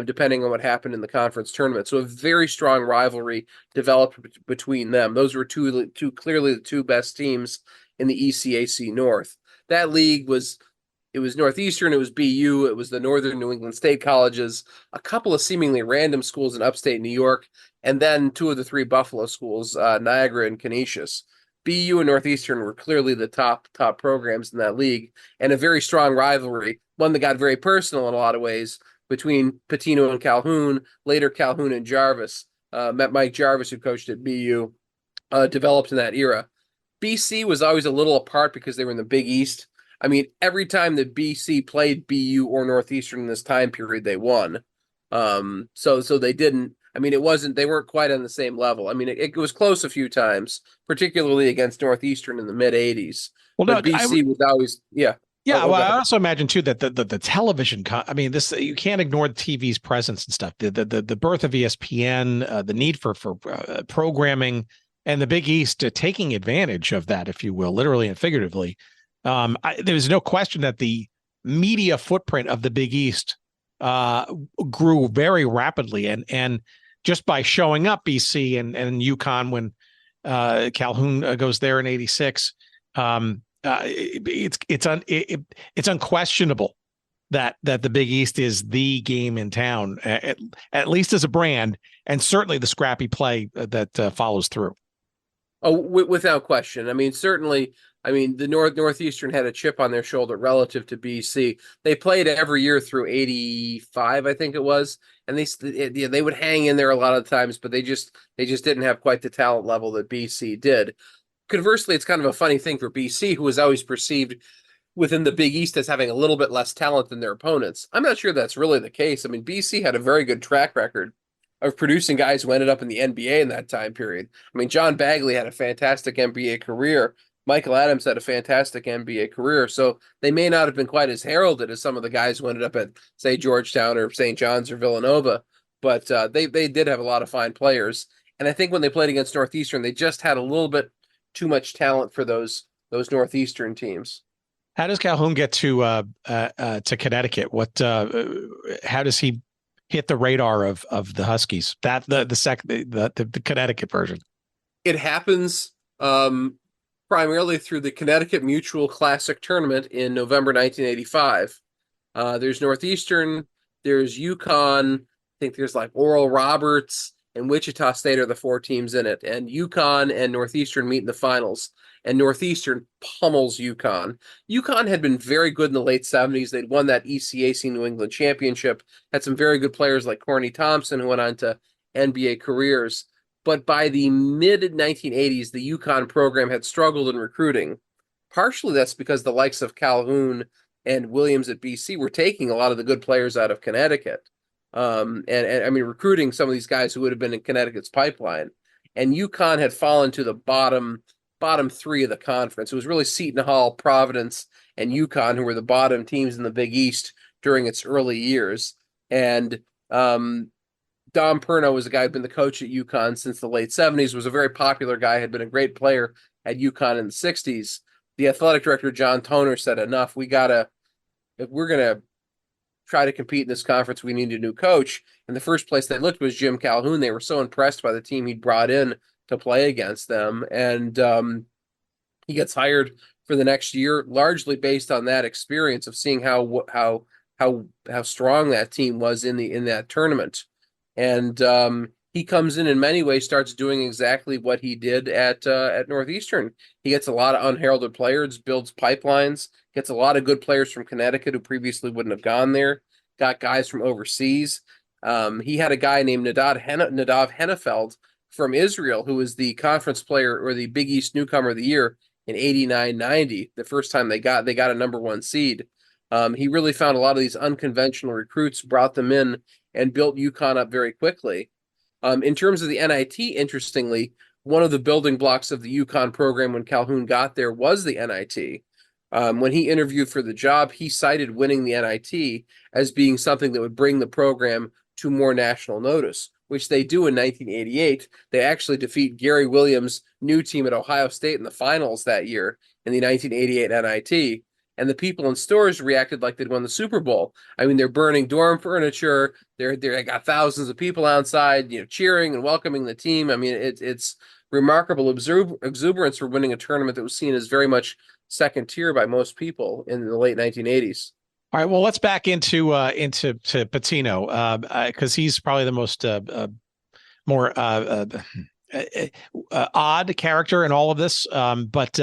Speaker 4: depending on what happened in the conference tournament. So a very strong rivalry developed between them. Those were two clearly the two best teams in the ECAC North. That league was Northeastern, it was BU, it was the Northern New England State Colleges, a couple of seemingly random schools in upstate New York, and then two of the three Buffalo schools, Niagara and Canisius. BU and Northeastern were clearly the top programs in that league, and a very strong rivalry, one that got very personal in a lot of ways, between Pitino and Calhoun, later Calhoun and Jarvis. Met Mike Jarvis, who coached at BU, developed in that era. BC was always a little apart because they were in the Big East. I mean, every time that BC played BU or Northeastern in this time period, they won. So they didn't. I mean, they weren't quite on the same level. I mean, it was close a few times, particularly against Northeastern in the mid '80s.
Speaker 1: Well,
Speaker 4: but
Speaker 1: no,
Speaker 4: BC was always, yeah.
Speaker 1: Yeah, well, I also imagine too that the television. I mean, this you can't ignore the TV's presence and stuff. The birth of ESPN, the need for programming, and the Big East taking advantage of that, if you will, literally and figuratively. There's no question that the media footprint of the Big East grew very rapidly, and just by showing up, BC and UConn when Calhoun goes there in '86. It's unquestionable that the Big East is the game in town, at least as a brand, and certainly the scrappy play that follows through.
Speaker 4: Oh, without question. I mean, certainly. I mean, the Northeastern had a chip on their shoulder relative to BC. They played every year through '85, I think it was, and they would hang in there a lot of times, but they just didn't have quite the talent level that BC did. Conversely, it's kind of a funny thing for BC, who was always perceived within the Big East as having a little bit less talent than their opponents. I'm not sure that's really the case. I mean, BC had a very good track record of producing guys who ended up in the NBA in that time period. I mean, John Bagley had a fantastic NBA career. Michael Adams had a fantastic NBA career. So they may not have been quite as heralded as some of the guys who ended up at, say, Georgetown or St. John's or Villanova. But they did have a lot of fine players. And I think when they played against Northeastern, they just had a little bit too much talent for those Northeastern teams.
Speaker 1: How does Calhoun get to Connecticut? How does he hit the radar of the Huskies? That the Connecticut version.
Speaker 4: It happens primarily through the Connecticut Mutual Classic Tournament in November 1985. There's Northeastern, there's UConn, I think there's like Oral Roberts and Wichita State are the four teams in it. And UConn and Northeastern meet in the finals. And Northeastern pummels UConn. UConn had been very good in the late 70s. They'd won that ECAC New England Championship, had some very good players like Corny Thompson who went on to NBA careers. But by the mid-1980s, the UConn program had struggled in recruiting. Partially that's because the likes of Calhoun and Williams at BC were taking a lot of the good players out of Connecticut. And I mean, recruiting some of these guys who would have been in Connecticut's pipeline. And UConn had fallen to the bottom three of the conference. It was really Seton Hall, Providence, and UConn who were the bottom teams in the Big East during its early years. And Dom Perno was a guy who'd been the coach at UConn since the late 70s, was a very popular guy, had been a great player at UConn in the 60s. The athletic director, John Toner, said, enough, if we're going to try to compete in this conference, we need a new coach. And the first place they looked was Jim Calhoun. They were so impressed by the team he'd brought in to play against them. And he gets hired for the next year, largely based on that experience of seeing how strong that team was in that tournament. And he comes in many ways, starts doing exactly what he did at Northeastern. He gets a lot of unheralded players, builds pipelines, gets a lot of good players from Connecticut who previously wouldn't have gone there, got guys from overseas. He had a guy named Nadav Hennefeld from Israel, who was the conference player or the Big East newcomer of the year in 89-90, the first time they got a number one seed. He really found a lot of these unconventional recruits, brought them in, and built UConn up very quickly. In terms of the NIT, interestingly, one of the building blocks of the UConn program when Calhoun got there was the NIT. When he interviewed for the job, he cited winning the NIT as being something that would bring the program to more national notice, which they do in 1988. They actually defeat Gary Williams' new team at Ohio State in the finals that year in the 1988 NIT. and the people in stores reacted like they'd won the Super Bowl. I mean, they're burning dorm furniture. They got thousands of people outside, cheering and welcoming the team. I mean, it's remarkable exuberance for winning a tournament that was seen as very much second tier by most people in the late 1980s.
Speaker 1: All right, well, let's back into Pitino because he's probably the most more odd character in all of this, but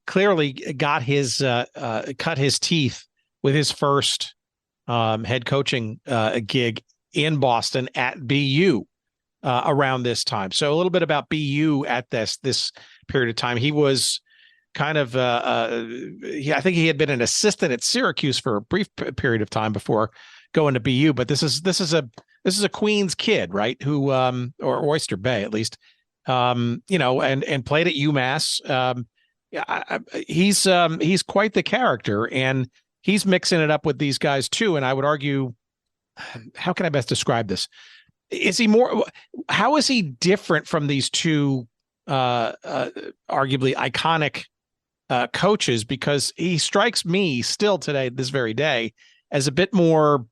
Speaker 1: clearly got his cut his teeth with his first head coaching gig in Boston at BU around this time. So a little bit about BU at this period of time. He was kind of I think he had been an assistant at Syracuse for a brief period of time before going to BU, but this is a Queens kid, right? Who or Oyster Bay at least, and played at UMass. He's quite the character, and he's mixing it up with these guys too. And I would argue, how can I best describe this? How is he different from these two arguably iconic coaches? Because he strikes me still today, this very day, as a bit more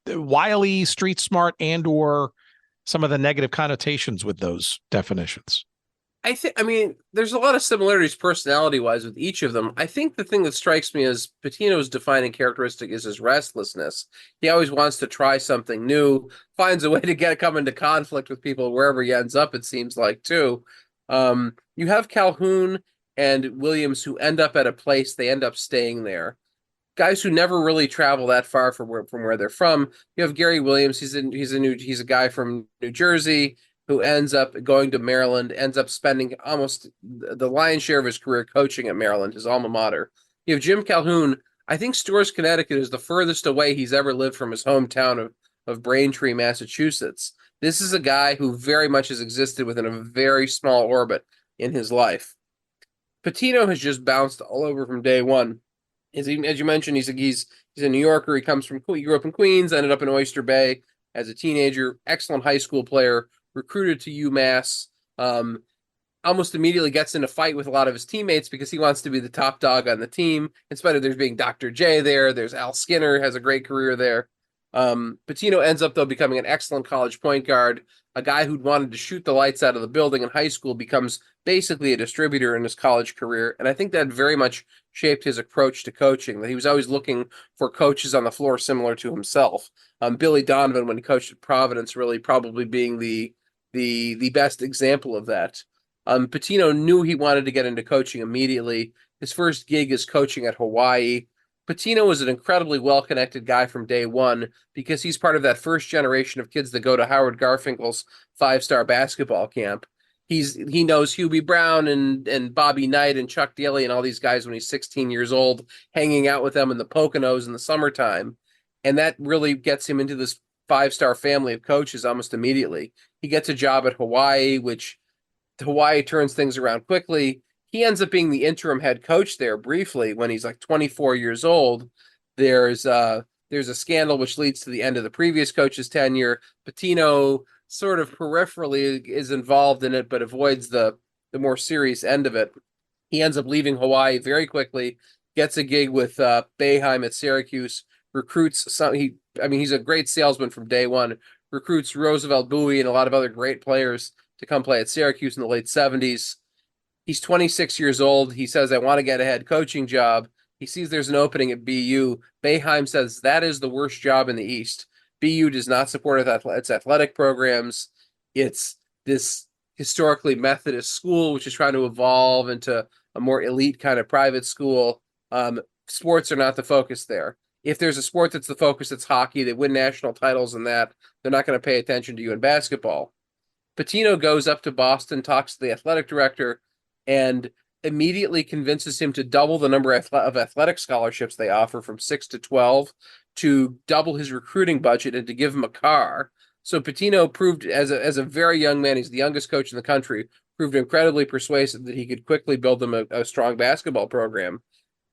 Speaker 1: wily, street smart, and or some of the negative connotations with those definitions.
Speaker 4: I mean, there's a lot of similarities personality-wise with each of them. I think the thing that strikes me as Pitino's defining characteristic is his restlessness. He always wants to try something new, finds a way to come into conflict with people wherever he ends up, it seems like, too. You have Calhoun and Williams who end up at a place, they end up staying there. Guys who never really travel that far from where they're from. You have Gary Williams, he's a guy from New Jersey who ends up going to Maryland, ends up spending almost the lion's share of his career coaching at Maryland, his alma mater. You have Jim Calhoun. I think Storrs, Connecticut is the furthest away he's ever lived from his hometown of Braintree, Massachusetts. This is a guy who very much has existed within a very small orbit in his life. Pitino has just bounced all over from day one. As you mentioned, he's a New Yorker. He grew up in Queens, ended up in Oyster Bay as a teenager. Excellent high school player. Recruited to UMass, almost immediately gets in a fight with a lot of his teammates because he wants to be the top dog on the team. In spite of there being Dr. J there, there's Al Skinner, has a great career there. Pitino ends up, though, becoming an excellent college point guard. A guy who'd wanted to shoot the lights out of the building in high school becomes basically a distributor in his college career. And I think that very much shaped his approach to coaching, that he was always looking for coaches on the floor similar to himself. Billy Donovan, when he coached at Providence, really probably being the best example of that. Pitino knew he wanted to get into coaching immediately. His first gig is coaching at Hawaii. Pitino was an incredibly well-connected guy from day one because he's part of that first generation of kids that go to Howard Garfinkel's 5-star basketball camp. He knows Hubie Brown and Bobby Knight and Chuck Daly and all these guys when he's 16 years old, hanging out with them in the Poconos in the summertime. And that really gets him into this 5-star family of coaches almost immediately. He gets a job at Hawaii, which Hawaii turns things around quickly. He ends up being the interim head coach there briefly when he's like 24 years old. There's a scandal which leads to the end of the previous coach's tenure. Pitino sort of peripherally is involved in it, but avoids the more serious end of it. He ends up leaving Hawaii very quickly, gets a gig with Boeheim at Syracuse, recruits he's a great salesman from day one, recruits Roosevelt Bowie and a lot of other great players to come play at Syracuse in the late 70s. He's 26 years old. He says, I want to get a head coaching job. He sees there's an opening at BU. Boeheim says that is the worst job in the East. BU does not support its athletic programs. It's this historically Methodist school, which is trying to evolve into a more elite kind of private school. Sports are not the focus there. If there's a sport that's the focus, it's hockey. They win national titles in that. They're not going to pay attention to you in basketball. Pitino goes up to Boston, talks to the athletic director, and immediately convinces him to double the number of athletic scholarships they offer from 6 to 12, to double his recruiting budget, and to give him a car. So Pitino proved, as a very young man, he's the youngest coach in the country, proved incredibly persuasive that he could quickly build them a strong basketball program.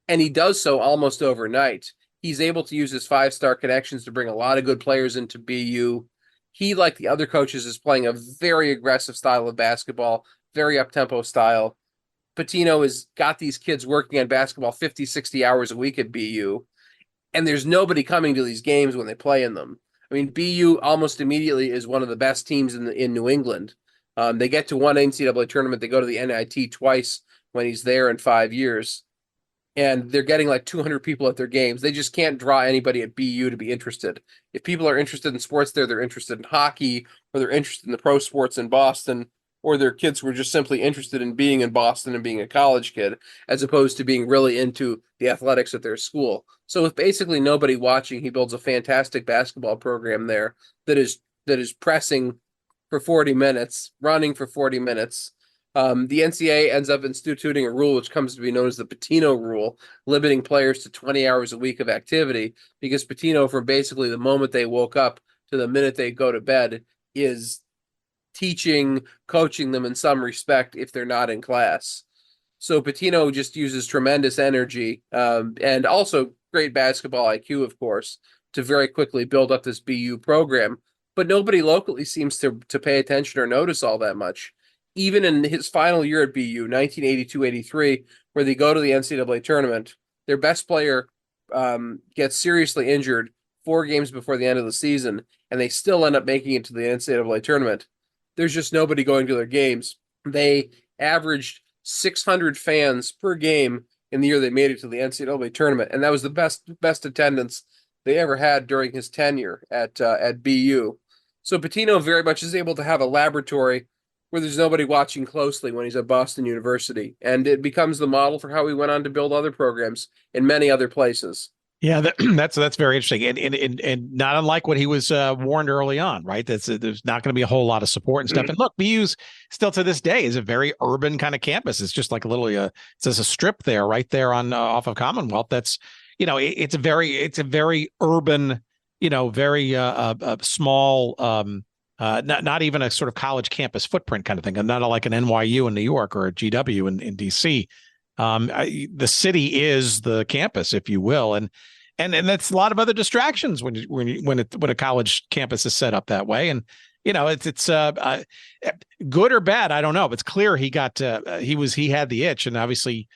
Speaker 4: And he does so almost overnight. He's able to use his 5-star connections to bring a lot of good players into BU. He, like the other coaches, is playing a very aggressive style of basketball, very up-tempo style. Pitino has got these kids working on basketball 50, 60 hours a week at BU, and there's nobody coming to these games when they play in them. I mean, BU almost immediately is one of the best teams in New England. They get to one NCAA tournament. They go to the NIT twice when he's there in 5 years. And they're getting like 200 people at their games. They just can't draw anybody at BU to be interested. If people are interested in sports there, they're interested in hockey, or they're interested in the pro sports in Boston, or their kids were just simply interested in being in Boston and being a college kid, as opposed to being really into the athletics at their school. So with basically nobody watching, he builds a fantastic basketball program there that is pressing for 40 minutes, running for 40 minutes. The NCAA ends up instituting a rule which comes to be known as the Pitino rule, limiting players to 20 hours a week of activity, because Pitino, from basically the moment they woke up to the minute they go to bed, is teaching, coaching them in some respect if they're not in class. So Pitino just uses tremendous energy and also great basketball IQ, of course, to very quickly build up this BU program. But nobody locally seems to pay attention or notice all that much. Even in his final year at BU, 1982-83, where they go to the NCAA tournament, their best player gets seriously injured 4 games before the end of the season, and they still end up making it to the NCAA tournament. There's just nobody going to their games. They averaged 600 fans per game in the year they made it to the NCAA tournament, and that was the best attendance they ever had during his tenure at BU. So Pitino very much is able to have a laboratory where there's nobody watching closely when he's at Boston University. And it becomes the model for how he went on to build other programs in many other places.
Speaker 1: Yeah, that's very interesting, and not unlike what he was warned early on, right? There's not going to be a whole lot of support and stuff. And look, BU's still to this day is a very urban kind of campus. It's just like it's a strip there, right there on off of Commonwealth. That's it's a very urban, very small. Not even a sort of college campus footprint kind of thing, and not like an NYU in New York or a GW in DC. The city is the campus, if you will, and that's a lot of other distractions when a college campus is set up that way. And it's good or bad, I don't know. But it's clear he got he had the itch, and obviously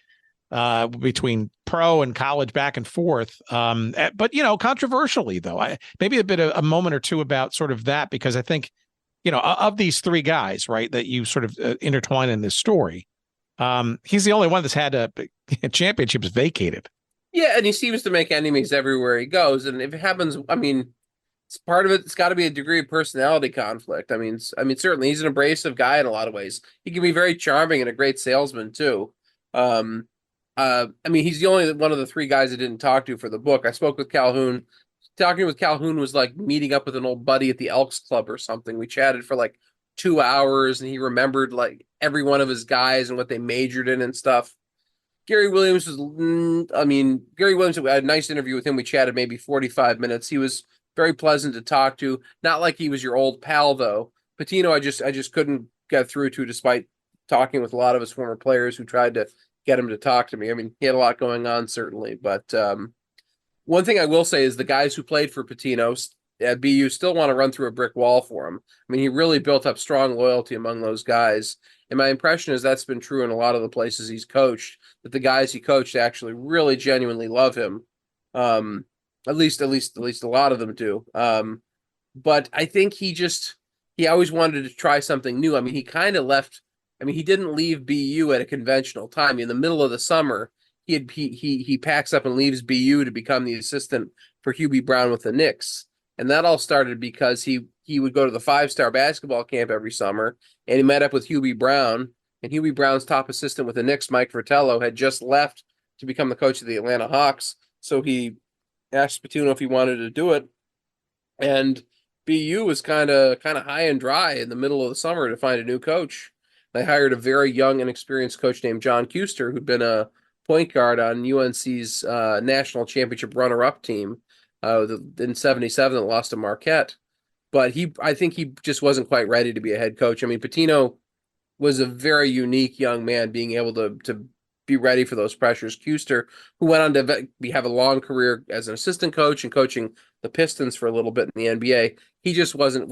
Speaker 1: between pro and college back and forth. But controversially though, maybe a moment or two about sort of that, because I think of these 3 guys, right, that you sort of intertwine in this story. He's the only one that's had a championships vacated.
Speaker 4: Yeah, and he seems to make enemies everywhere he goes. And if it happens, I mean, it's part of it. It's got to be a degree of personality conflict. I mean, certainly he's an abrasive guy in a lot of ways. He can be very charming and a great salesman too. He's the only one of the 3 guys I didn't talk to for the book. I spoke with Calhoun. Talking with Calhoun was like meeting up with an old buddy at the Elks Club or something. We chatted for like 2 hours, and he remembered like every one of his guys and what they majored in and stuff. Gary Williams I had a nice interview with him. We chatted maybe 45 minutes. He was very pleasant to talk to. Not like he was your old pal though. Pitino, I just couldn't get through to, despite talking with a lot of his former players who tried to get him to talk to me. I mean, he had a lot going on, certainly. But one thing I will say is the guys who played for Pitino at BU still want to run through a brick wall for him. I mean, he really built up strong loyalty among those guys. And my impression is that's been true in a lot of the places he's coached, that the guys he coached actually really genuinely love him. At least a lot of them do. But I think he always wanted to try something new. I mean, he kind of left. I mean, he didn't leave BU at a conventional time. In the middle of the summer, he packs up and leaves BU to become the assistant for Hubie Brown with the Knicks. And that all started because he would go to the 5-star basketball camp every summer, and he met up with Hubie Brown. And Hubie Brown's top assistant with the Knicks, Mike Fratello, had just left to become the coach of the Atlanta Hawks. So he asked Pitino if he wanted to do it. And BU was kind of high and dry in the middle of the summer to find a new coach. They hired a very young and experienced coach named John Kuster, who'd been a point guard on UNC's national championship runner-up team in '77 that lost to Marquette. But I think he just wasn't quite ready to be a head coach. I mean, Pitino was a very unique young man, being able to be ready for those pressures. Kuster, who went on to have a long career as an assistant coach and coaching the Pistons for a little bit in the NBA, he just wasn't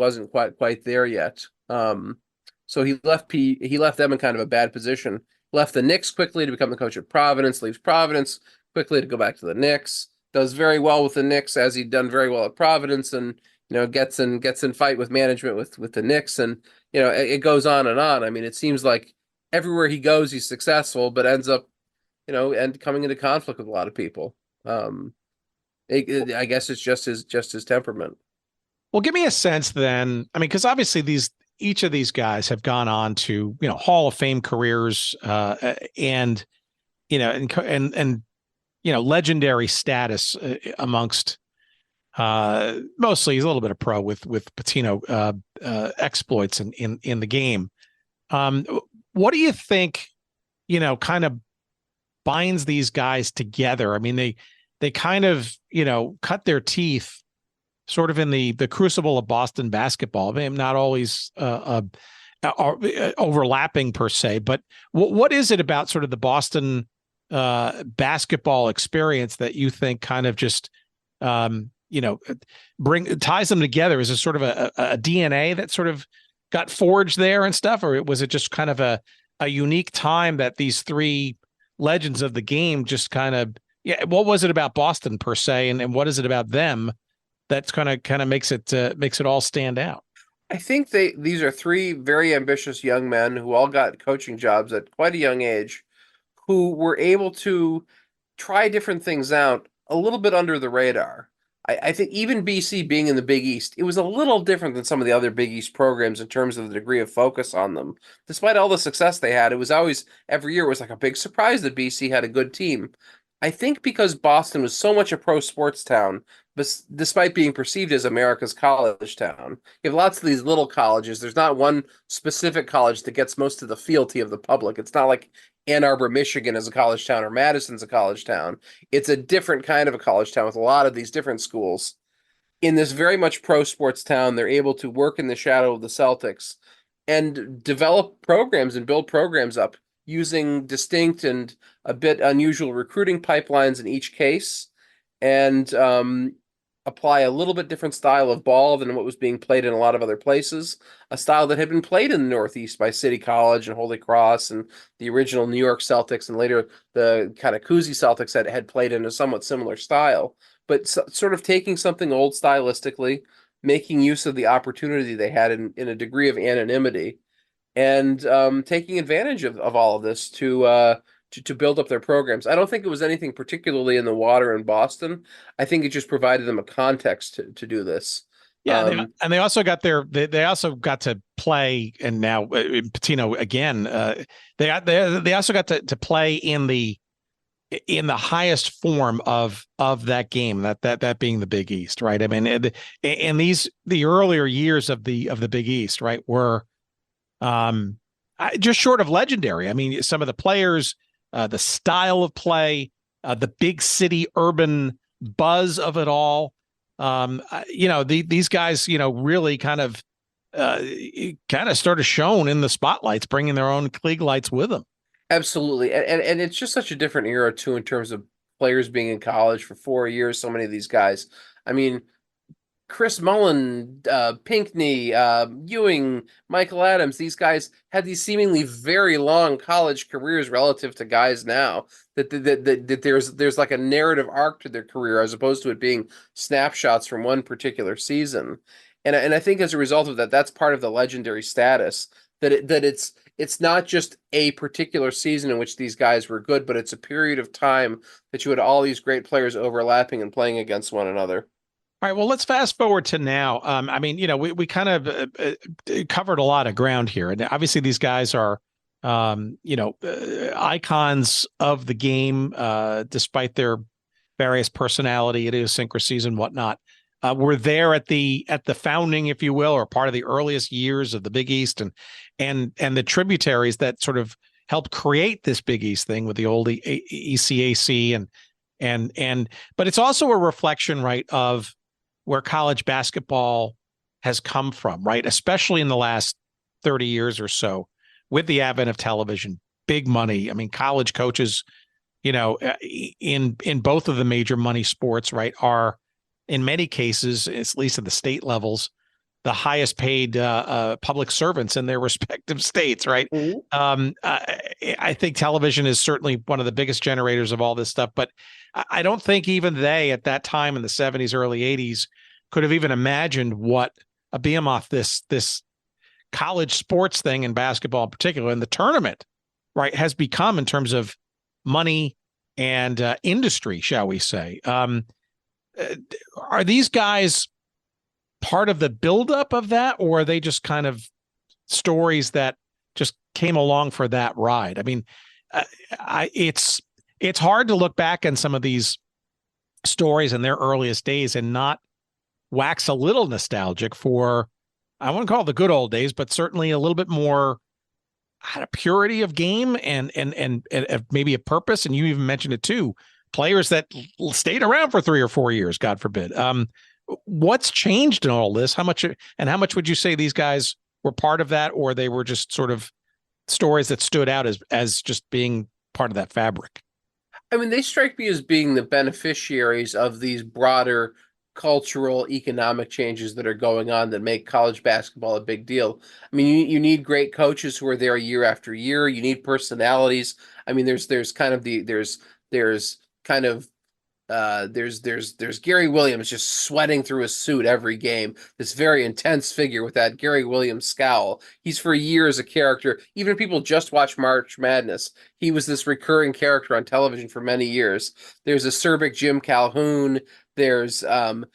Speaker 4: quite there yet. So he left them in kind of a bad position. left the Knicks quickly to become the coach at Providence, leaves Providence quickly to go back to the Knicks, does very well with the Knicks as he'd done very well at Providence, and gets in fight with management with the Knicks, and it goes on and on. I mean, it seems like everywhere he goes, he's successful, but ends up and coming into conflict with a lot of people. I guess it's just his temperament.
Speaker 1: Well, give me a sense then. I mean, because obviously each of these guys have gone on to Hall of Fame careers, and legendary status amongst mostly he's a little bit of pro with Pitino exploits in the game. What do you think kind of binds these guys together? I mean, they kind of cut their teeth sort of in the crucible of Boston basketball. I mean, not always overlapping per se, but what is it about sort of the Boston basketball experience that you think kind of just ties them together? Is it sort of a DNA that sort of got forged there and stuff, or was it just kind of a unique time that these three legends of the game just kind of what was it about Boston per se, and what is it about them that's kind of makes it all stand out?
Speaker 4: I think these are three very ambitious young men who all got coaching jobs at quite a young age, who were able to try different things out a little bit under the radar. I think even BC being in the Big East, it was a little different than some of the other Big East programs in terms of the degree of focus on them. Despite all the success they had, it was always, every year, it was like a big surprise that BC had a good team. I think because Boston was so much a pro sports town, despite being perceived as America's college town, you have lots of these little colleges. There's not one specific college that gets most of the fealty of the public. It's not like Ann Arbor, Michigan is a college town or Madison's a college town. It's a different kind of a college town with a lot of these different schools. In this very much pro sports town, they're able to work in the shadow of the Celtics and develop programs and build programs up using distinct and a bit unusual recruiting pipelines in each case, and apply a little bit different style of ball than what was being played in a lot of other places, a style that had been played in the Northeast by City College and Holy Cross and the original New York Celtics, and later the kind of koozie Celtics had played in a somewhat similar style, but sort of taking something old stylistically, making use of the opportunity they had in a degree of anonymity, and taking advantage of all of this to build up their programs. I don't think it was anything particularly in the water in Boston. I think it just provided them a context to do this.
Speaker 1: Yeah, and they also got they also got to play, and now Pitino again. They also got to play in the highest form of that game, that being the Big East, right? I mean, and the earlier years of the Big East, right, were just short of legendary. I mean, some of the players, the style of play, the big city urban buzz of it all. These guys, really kind of started shown in the spotlights, bringing their own Klieg lights with them.
Speaker 4: Absolutely. And it's just such a different era too, in terms of players being in college for 4 years. So many of these guys, I mean, Chris Mullen, Pinckney, Ewing, Michael Adams, these guys had these seemingly very long college careers relative to guys now, that there's like a narrative arc to their career as opposed to it being snapshots from one particular season. And I think as a result of that, that's part of the legendary status, that it's not just a particular season in which these guys were good, but it's a period of time that you had all these great players overlapping and playing against one another.
Speaker 1: All right, well, let's fast forward to now. I mean, we kind of covered a lot of ground here, and obviously these guys are, icons of the game, despite their various personality, idiosyncrasies, and whatnot. We're there at the founding, if you will, or part of the earliest years of the Big East, and the tributaries that sort of helped create this Big East thing with the old ECAC, but it's also a reflection, right, of where college basketball has come from, right? Especially in the last 30 years or so, with the advent of television, big money. I mean, college coaches, in both of the major money sports, right, are in many cases, at least at the state levels, highest paid public servants in their respective states, right? I think television is certainly one of the biggest generators of all this stuff, but I don't think even they at that time in the 70s, early 80s could have even imagined what a behemoth this college sports thing in basketball in particular, and the tournament, right, has become in terms of money and industry, shall we say. Are these guys part of the buildup of that, or are they just kind of stories that just came along for that ride? I mean, it's hard to look back on some of these stories in their earliest days and not wax a little nostalgic for, I wouldn't call it the good old days, but certainly a little bit more had a purity of game and maybe a purpose. And you even mentioned it too, players that stayed around for 3 or 4 years, God forbid. What's changed in all this? How much would you say these guys were part of that, or they were just sort of stories that stood out as just being part of that fabric?
Speaker 4: I mean, they strike me as being the beneficiaries of these broader cultural, economic changes that are going on that make college basketball a big deal. I mean, you need great coaches who are there year after year. You need personalities. I mean, there's Gary Williams just sweating through his suit every game. This very intense figure with that Gary Williams scowl. He's for years a character. Even if people just watch March Madness, he was this recurring character on television for many years. There's acerbic Jim Calhoun. There's, kind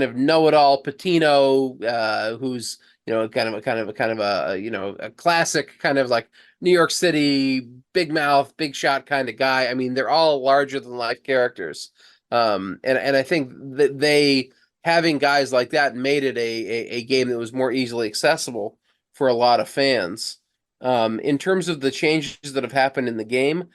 Speaker 4: of know-it-all Pitino, who's kind of a classic kind of like New York City, big mouth, big shot kind of guy. I mean, they're all larger than life characters. And I think that they having guys like that made it a game that was more easily accessible for a lot of fans. In terms of the changes that have happened in the game,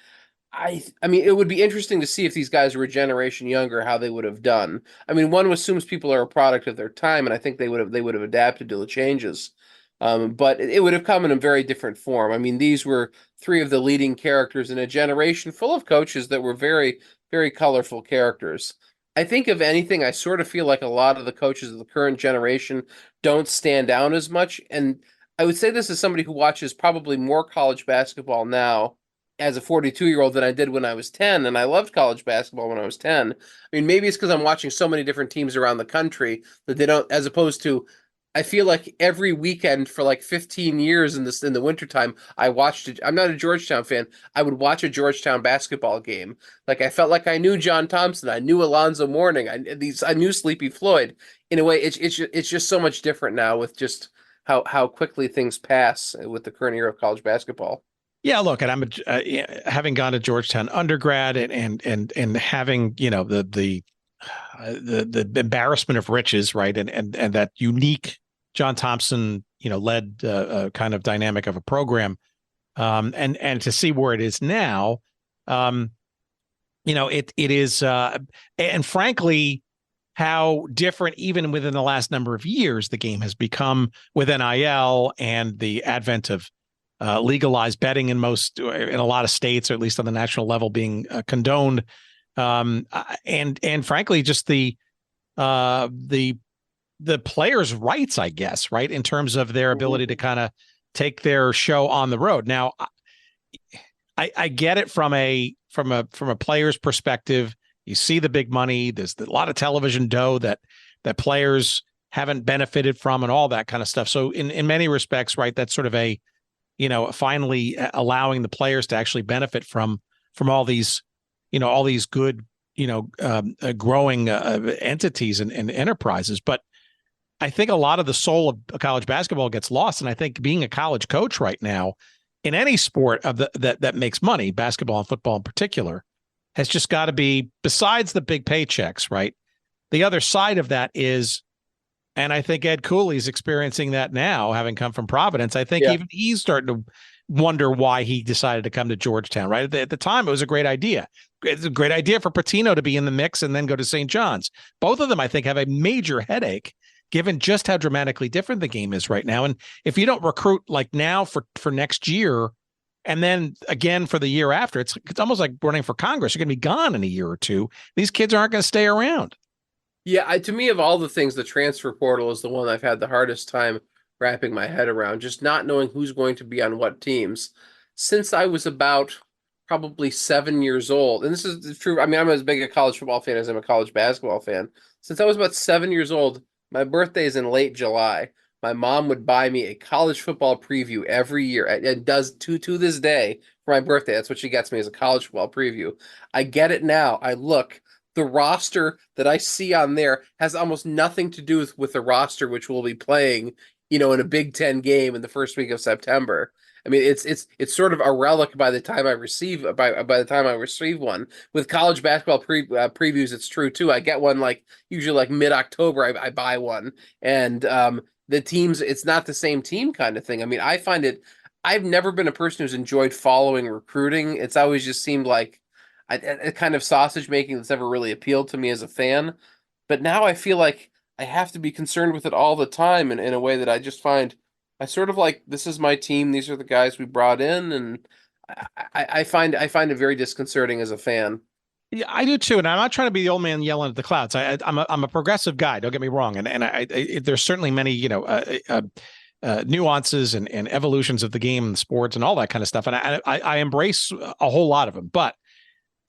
Speaker 4: I mean, it would be interesting to see if these guys were a generation younger, how they would have done. I mean, one assumes people are a product of their time, and I think they would have adapted to the changes. But it would have come in a very different form. I mean, these were three of the leading characters in a generation full of coaches that were very, very colorful characters. I think, if anything, I sort of feel like a lot of the coaches of the current generation don't stand out as much. And I would say this as somebody who watches probably more college basketball now as a 42-year-old than I did when I was 10, and I loved college basketball when I was 10. I mean, maybe it's because I'm watching so many different teams around the country that they don't, as opposed to, I feel like every weekend for like 15 years in the wintertime, I watched it. I'm not a Georgetown fan. I would watch a Georgetown basketball game. Like, I felt like I knew John Thompson. I knew Alonzo Mourning. I knew Sleepy Floyd. In a way, it's just so much different now with just how quickly things pass with the current era of college basketball.
Speaker 1: Yeah, look, and I'm having gone to Georgetown undergrad and having the embarrassment of riches, right, and that unique John Thompson led kind of dynamic of a program, and to see where it is now, it is, and frankly, how different even within the last number of years the game has become with NIL and the advent of legalized betting in a lot of states, or at least on the national level, being condoned, and frankly, just the players' rights, I guess, right, in terms of their ability to kind of take their show on the road. Now, I get it from a player's perspective. You see the big money. There's a lot of television dough that players haven't benefited from, and all that kind of stuff. So in many respects, right, that's sort of a finally allowing the players to actually benefit from all these good, growing entities and enterprises. But I think a lot of the soul of college basketball gets lost. And I think being a college coach right now in any sport that makes money, basketball and football in particular, has just got to be, besides the big paychecks, right? The other side of that is, and I think Ed Cooley's experiencing that now, having come from Providence. I think even he's starting to wonder why he decided to come to Georgetown, right? At the time, it was a great idea. It's a great idea for Pitino to be in the mix and then go to St. John's. Both of them, I think, have a major headache, given just how dramatically different the game is right now. And if you don't recruit like now for next year, and then again for the year after, it's almost like running for Congress. You're going to be gone in a year or two. These kids aren't going to stay around.
Speaker 4: Yeah, to me, of all the things, the transfer portal is the one I've had the hardest time wrapping my head around, just not knowing who's going to be on what teams. Since I was about probably 7 years old, and this is true. I mean, I'm as big a college football fan as I'm a college basketball fan. Since I was about 7 years old, my birthday is in late July. My mom would buy me a college football preview every year, and does to this day for my birthday. That's what she gets me, as a college football preview. I get it now. I look. The roster that I see on there has almost nothing to do with the roster which will be playing, in a Big Ten game in the first week of September. I mean, it's sort of a relic by the time I receive by the time I receive one. With college basketball previews, it's true too. I get one usually like mid-October. I buy one, and the teams, it's not the same team kind of thing. I mean, I find it. I've never been a person who's enjoyed following recruiting. It's always just seemed like a kind of sausage making that's never really appealed to me as a fan. But now I feel like I have to be concerned with it all the time, in a way that I just find I sort of like, this is my team, these are the guys we brought in, and I find it very disconcerting as a fan.
Speaker 1: Yeah, I do too, and I'm not trying to be the old man yelling at the clouds. I'm a progressive guy. Don't get me wrong, and there's certainly many nuances and evolutions of the game and sports and all that kind of stuff, and I embrace a whole lot of them. But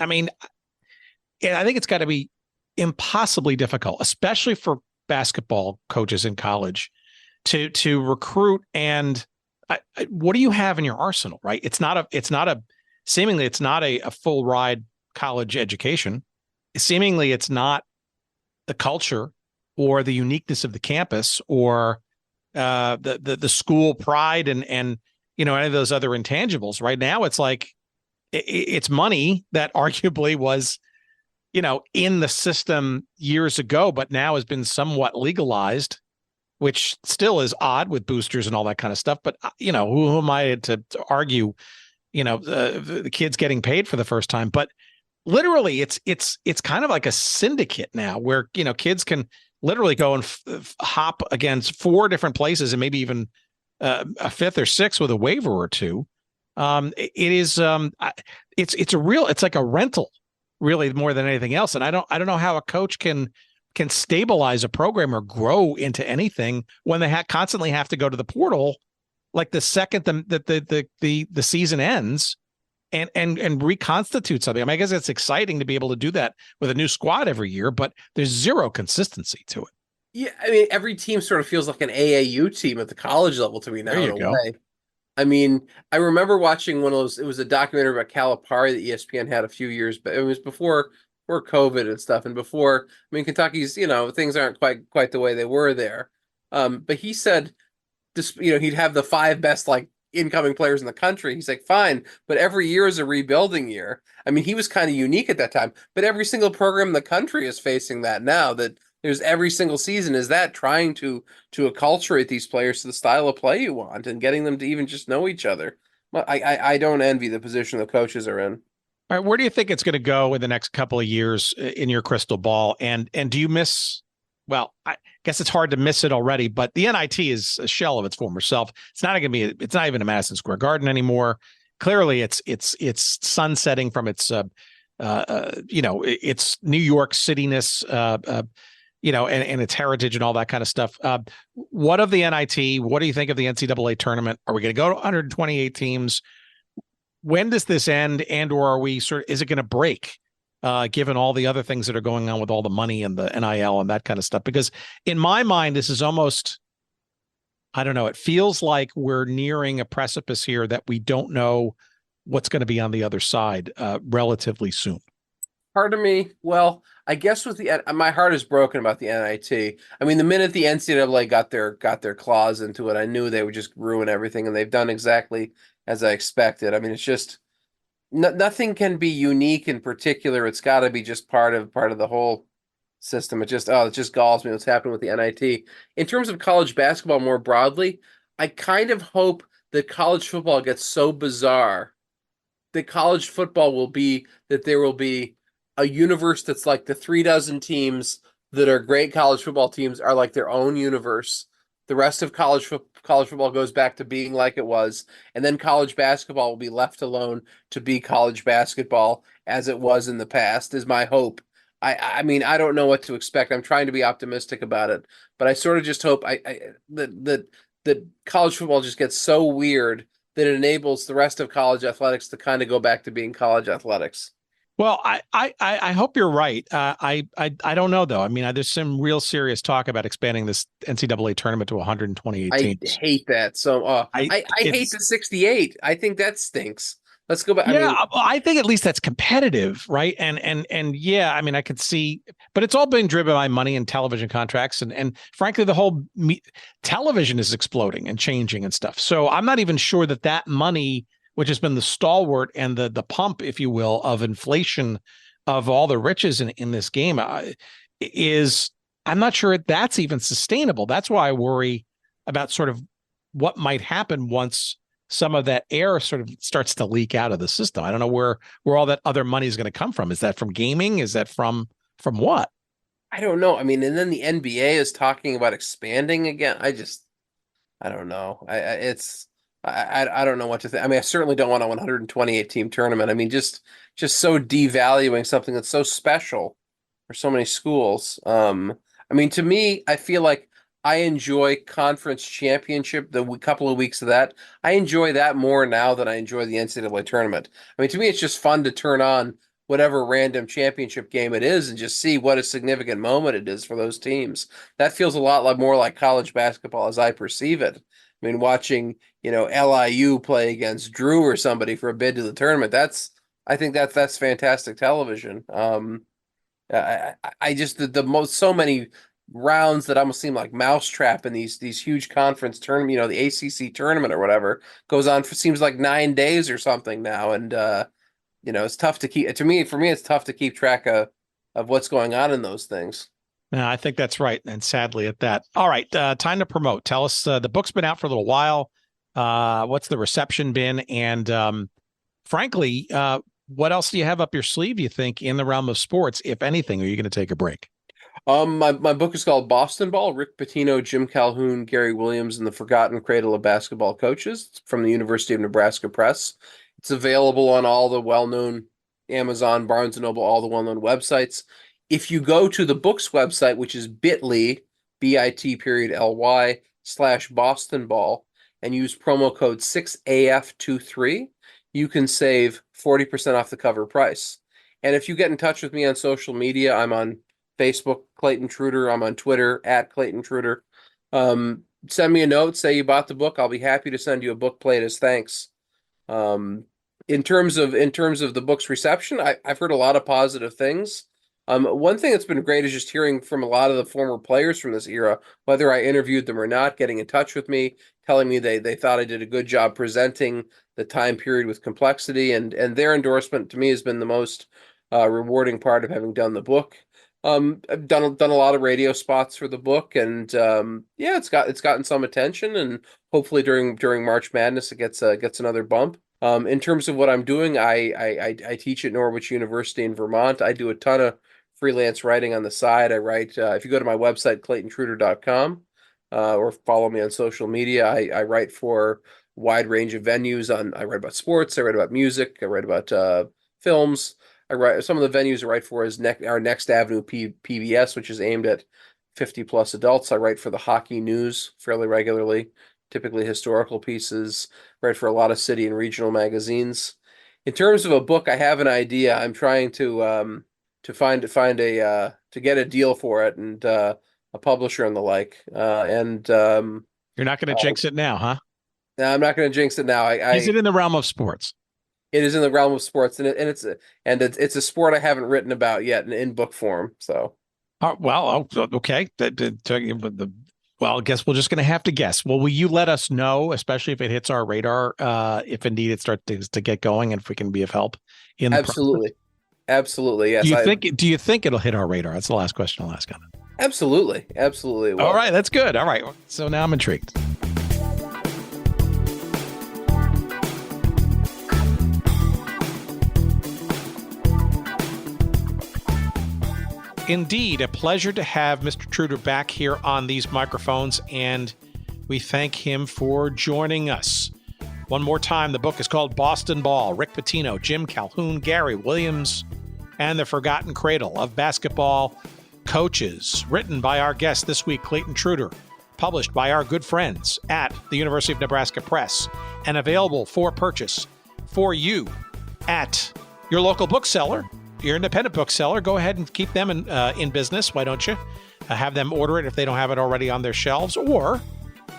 Speaker 1: I mean, I think it's got to be impossibly difficult, especially for basketball coaches in college, to recruit. And what do you have in your arsenal, right? Seemingly it's not a full ride college education. Seemingly it's not the culture or the uniqueness of the campus or the school pride and any of those other intangibles. Right now, it's like it's money that arguably was, in the system years ago, but now has been somewhat legalized, which still is odd with boosters and all that kind of stuff. But, who am I to argue, the kids getting paid for the first time? But literally, it's kind of like a syndicate now where, kids can literally go and hop against 4 different places and maybe even a fifth or sixth with a waiver or two. It's like a rental, really, more than anything else. And I don't know how a coach can stabilize a program or grow into anything when they constantly have to go to the portal, like the second the season ends, and reconstitute something. I mean, I guess it's exciting to be able to do that with a new squad every year, but there's zero consistency to it.
Speaker 4: Yeah, I mean, every team sort of feels like an AAU team at the college level to me now,
Speaker 1: There you
Speaker 4: in a
Speaker 1: go.
Speaker 4: way. I mean, I remember watching one of those. It was a documentary about Calipari that ESPN had a few years, but it was before COVID and stuff, and before. I mean, Kentucky's, things aren't quite the way they were there. But he said, just he'd have the 5 best incoming players in the country. He's like, fine, but every year is a rebuilding year. I mean, he was kind of unique at that time, but every single program in the country is facing that now. That there's every single season is that trying to acculturate these players to the style of play you want and getting them to even just know each other. I don't envy the position the coaches are in.
Speaker 1: All right, where do you think it's going to go in the next couple of years in your crystal ball? And do you miss? Well, I guess it's hard to miss it already, but the NIT is a shell of its former self. It's not going to be. It's not even a Madison Square Garden anymore. Clearly, it's sunsetting from its its New York City-ness, and its heritage and all that kind of stuff. What of the NIT? What do you think of the NCAA tournament? Are we going to go to 128 teams? When does this end? And or are we is it going to break, given all the other things that are going on with all the money and the NIL and that kind of stuff? Because in my mind, this is almost, I don't know, it feels like we're nearing a precipice here that we don't know what's going to be on the other side relatively soon.
Speaker 4: Part of me, well, I guess my heart is broken about the NIT. I mean, the minute the NCAA got their claws into it, I knew they would just ruin everything, and they've done exactly as I expected. I mean, it's just nothing can be unique in particular. It's got to be just part of the whole system. It just galls me what's happened with the NIT. In terms of college basketball more broadly, I kind of hope that college football gets so bizarre that college football there will be a universe that's like the 36 teams that are great college football teams are like their own universe. The rest of college football goes back to being like it was, and then college basketball will be left alone to be college basketball as it was in the past, is my hope. I mean, I don't know what to expect. I'm trying to be optimistic about it, but I sort of just hope that college football just gets so weird that it enables the rest of college athletics to kind of go back to being college athletics.
Speaker 1: Well, I hope you're right. I don't know though. I mean, there's some real serious talk about expanding this NCAA tournament to 128
Speaker 4: I
Speaker 1: teams.
Speaker 4: hate that. So I hate the 68. I think that stinks. Let's go back.
Speaker 1: Yeah,
Speaker 4: I mean,
Speaker 1: I think at least that's competitive, right? And yeah, I mean, I could see, but it's all been driven by money and television contracts, and frankly, the whole television is exploding and changing and stuff. So I'm not even sure that money, which has been the stalwart and the pump, if you will, of inflation of all the riches in this game, is I'm not sure that's even sustainable. That's why I worry about sort of what might happen once some of that air sort of starts to leak out of the system. I don't know where all that other money is going to come from. Is that from gaming? Is that from what?
Speaker 4: I don't know. I mean, and then the NBA is talking about expanding again. I don't know. I don't know what to think. I mean, I certainly don't want a 128 team tournament. I mean, just so devaluing something that's so special for so many schools. I mean, to me, I feel like I enjoy conference championship, the couple of weeks of that. I enjoy that more now than I enjoy the NCAA tournament. I mean, to me, it's just fun to turn on whatever random championship game it is and just see what a significant moment it is for those teams. That feels a lot more like college basketball as I perceive it. I mean, watching, LIU play against Drew or somebody for a bid to the tournament, I think that's fantastic television. I just so many rounds that almost seem like mousetrap in these huge conference tournament, the ACC tournament or whatever goes on for seems like 9 days or something now, and it's tough to keep. For me, it's tough to keep track of what's going on in those things.
Speaker 1: No, I think that's right, and sadly at that. All right, time to promote. Tell us, the book's been out for a little while. What's the reception been, and frankly, what else do you have up your sleeve, you think, in the realm of sports, if anything? Are you going to take a break?
Speaker 4: My book is called Boston Ball, Rick Pitino, Jim Calhoun, Gary Williams, and the Forgotten Cradle of Basketball Coaches. It's from the University of Nebraska Press. It's available on all the well-known Amazon, Barnes & Noble, all the well-known websites. If you go to the book's website, which is bit.ly, bit.ly/Boston Ball, and use promo code 6AF23, you can save 40% off the cover price. And if you get in touch with me on social media, I'm on Facebook, Clayton Trutor. I'm on Twitter, @ClaytonTrutor. Send me a note, say you bought the book. I'll be happy to send you a book plate as thanks. In terms of the book's reception, I've heard a lot of positive things. One thing that's been great is just hearing from a lot of the former players from this era, whether I interviewed them or not, getting in touch with me, telling me they thought I did a good job presenting the time period with complexity, and their endorsement to me has been the most rewarding part of having done the book. I've done a lot of radio spots for the book, and it's gotten some attention, and hopefully during March Madness it gets another bump. In terms of what I'm doing, I teach at Norwich University in Vermont. I do a ton of freelance writing on the side. I write, if you go to my website, claytontrutor.com, or follow me on social media, I write for a wide range of venues. I write about sports, I write about music, I write about films. I write some of the venues I write for is our Next Avenue PBS, which is aimed at 50 plus adults. I write for the Hockey News fairly regularly, typically historical pieces. I write for a lot of city and regional magazines. In terms of a book, I have an idea. I'm trying to get a deal for it, and a publisher and the like.
Speaker 1: You're not going to jinx it now, huh?
Speaker 4: No, I'm not going to jinx it now.
Speaker 1: Is it in the realm of sports?
Speaker 4: It is in the realm of sports, and it's a sport I haven't written about yet in book form. So,
Speaker 1: okay. Well, I guess we're just going to have to guess. Well, will you let us know, especially if it hits our radar, if indeed it starts to get going, and if we can be of help in the
Speaker 4: absolutely, process? Absolutely, yes.
Speaker 1: Do you think it'll hit our radar? That's the last question I'll ask on it.
Speaker 4: Absolutely.
Speaker 1: All right, that's good. All right, so now I'm intrigued. Indeed, a pleasure to have Mr. Trutor back here on these microphones, and we thank him for joining us. One more time, the book is called Boston Ball. Rick Pitino, Jim Calhoun, Gary Williams, and the Forgotten Cradle of Basketball Coaches, written by our guest this week, Clayton Trutor, published by our good friends at the University of Nebraska Press, and available for purchase for you at your local bookseller, your independent bookseller. Go ahead and keep them in business. Why don't you have them order it if they don't have it already on their shelves? Or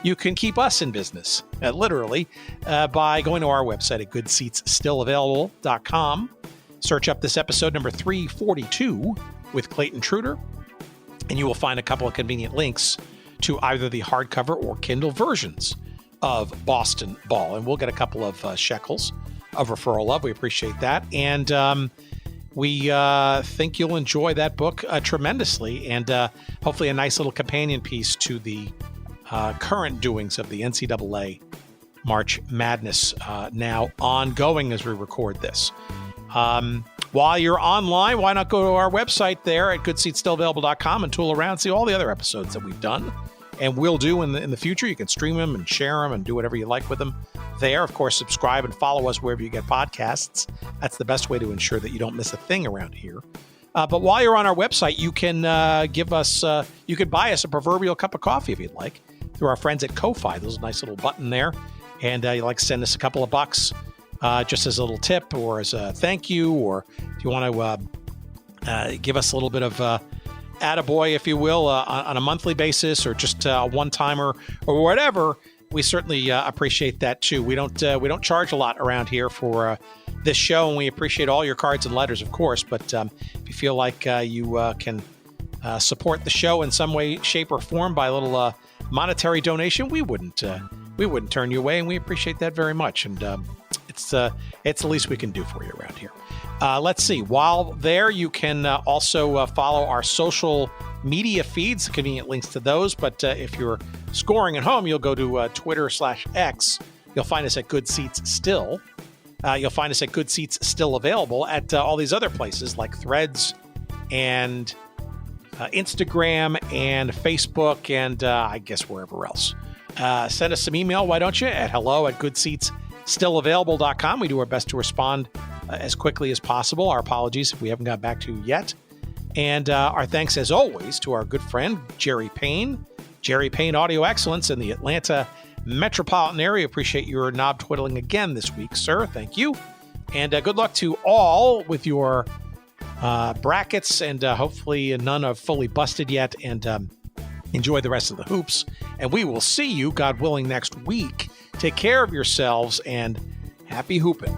Speaker 1: you can keep us in business, literally, by going to our website at goodseatsstillavailable.com. Search up this episode number 342 with Clayton Trutor, and you will find a couple of convenient links to either the hardcover or Kindle versions of Boston Ball. And we'll get a couple of shekels of referral love. We appreciate that. And we think you'll enjoy that book tremendously, and hopefully a nice little companion piece to the current doings of the NCAA March Madness, now ongoing as we record this. While you're online, why not go to our website there at goodseatsstillavailable.com and tool around, see all the other episodes that we've done and will do in the future. You can stream them and share them and do whatever you like with them there. Of course, subscribe and follow us wherever you get podcasts. That's the best way to ensure that you don't miss a thing around here. But while you're on our website, you can you can buy us a proverbial cup of coffee if you'd like through our friends at Ko-Fi. There's a nice little button there, and you like to send us a couple of bucks just as a little tip or as a thank you, or if you want to give us a little bit of attaboy, if you will, on a monthly basis, or just a one-timer or whatever. We certainly appreciate that too. We don't charge a lot around here for this show, and we appreciate all your cards and letters, of course. But if you feel like you can support the show in some way, shape, or form by a little monetary donation, we wouldn't turn you away, and we appreciate that very much. And it's the least we can do for you around here. Let's see. While there, you can also follow our social media feeds, convenient links to those. But if you're scoring at home, you'll go to Twitter/X. You'll find us at Good Seats Still. You'll find us at Good Seats Still Available at all these other places like Threads and Instagram and Facebook, and I guess wherever else. Send us some email, why don't you, at hello@goodseatsstillavailable.com. We do our best to respond as quickly as possible. Our apologies if we haven't got back to you yet. And our thanks, as always, to our good friend, Jerry Payne Audio Excellence in the Atlanta metropolitan area. Appreciate your knob twiddling again this week, sir. Thank you. And good luck to all with your brackets, and hopefully none are fully busted yet. And enjoy the rest of the hoops. And we will see you, God willing, next week. Take care of yourselves, and happy hooping.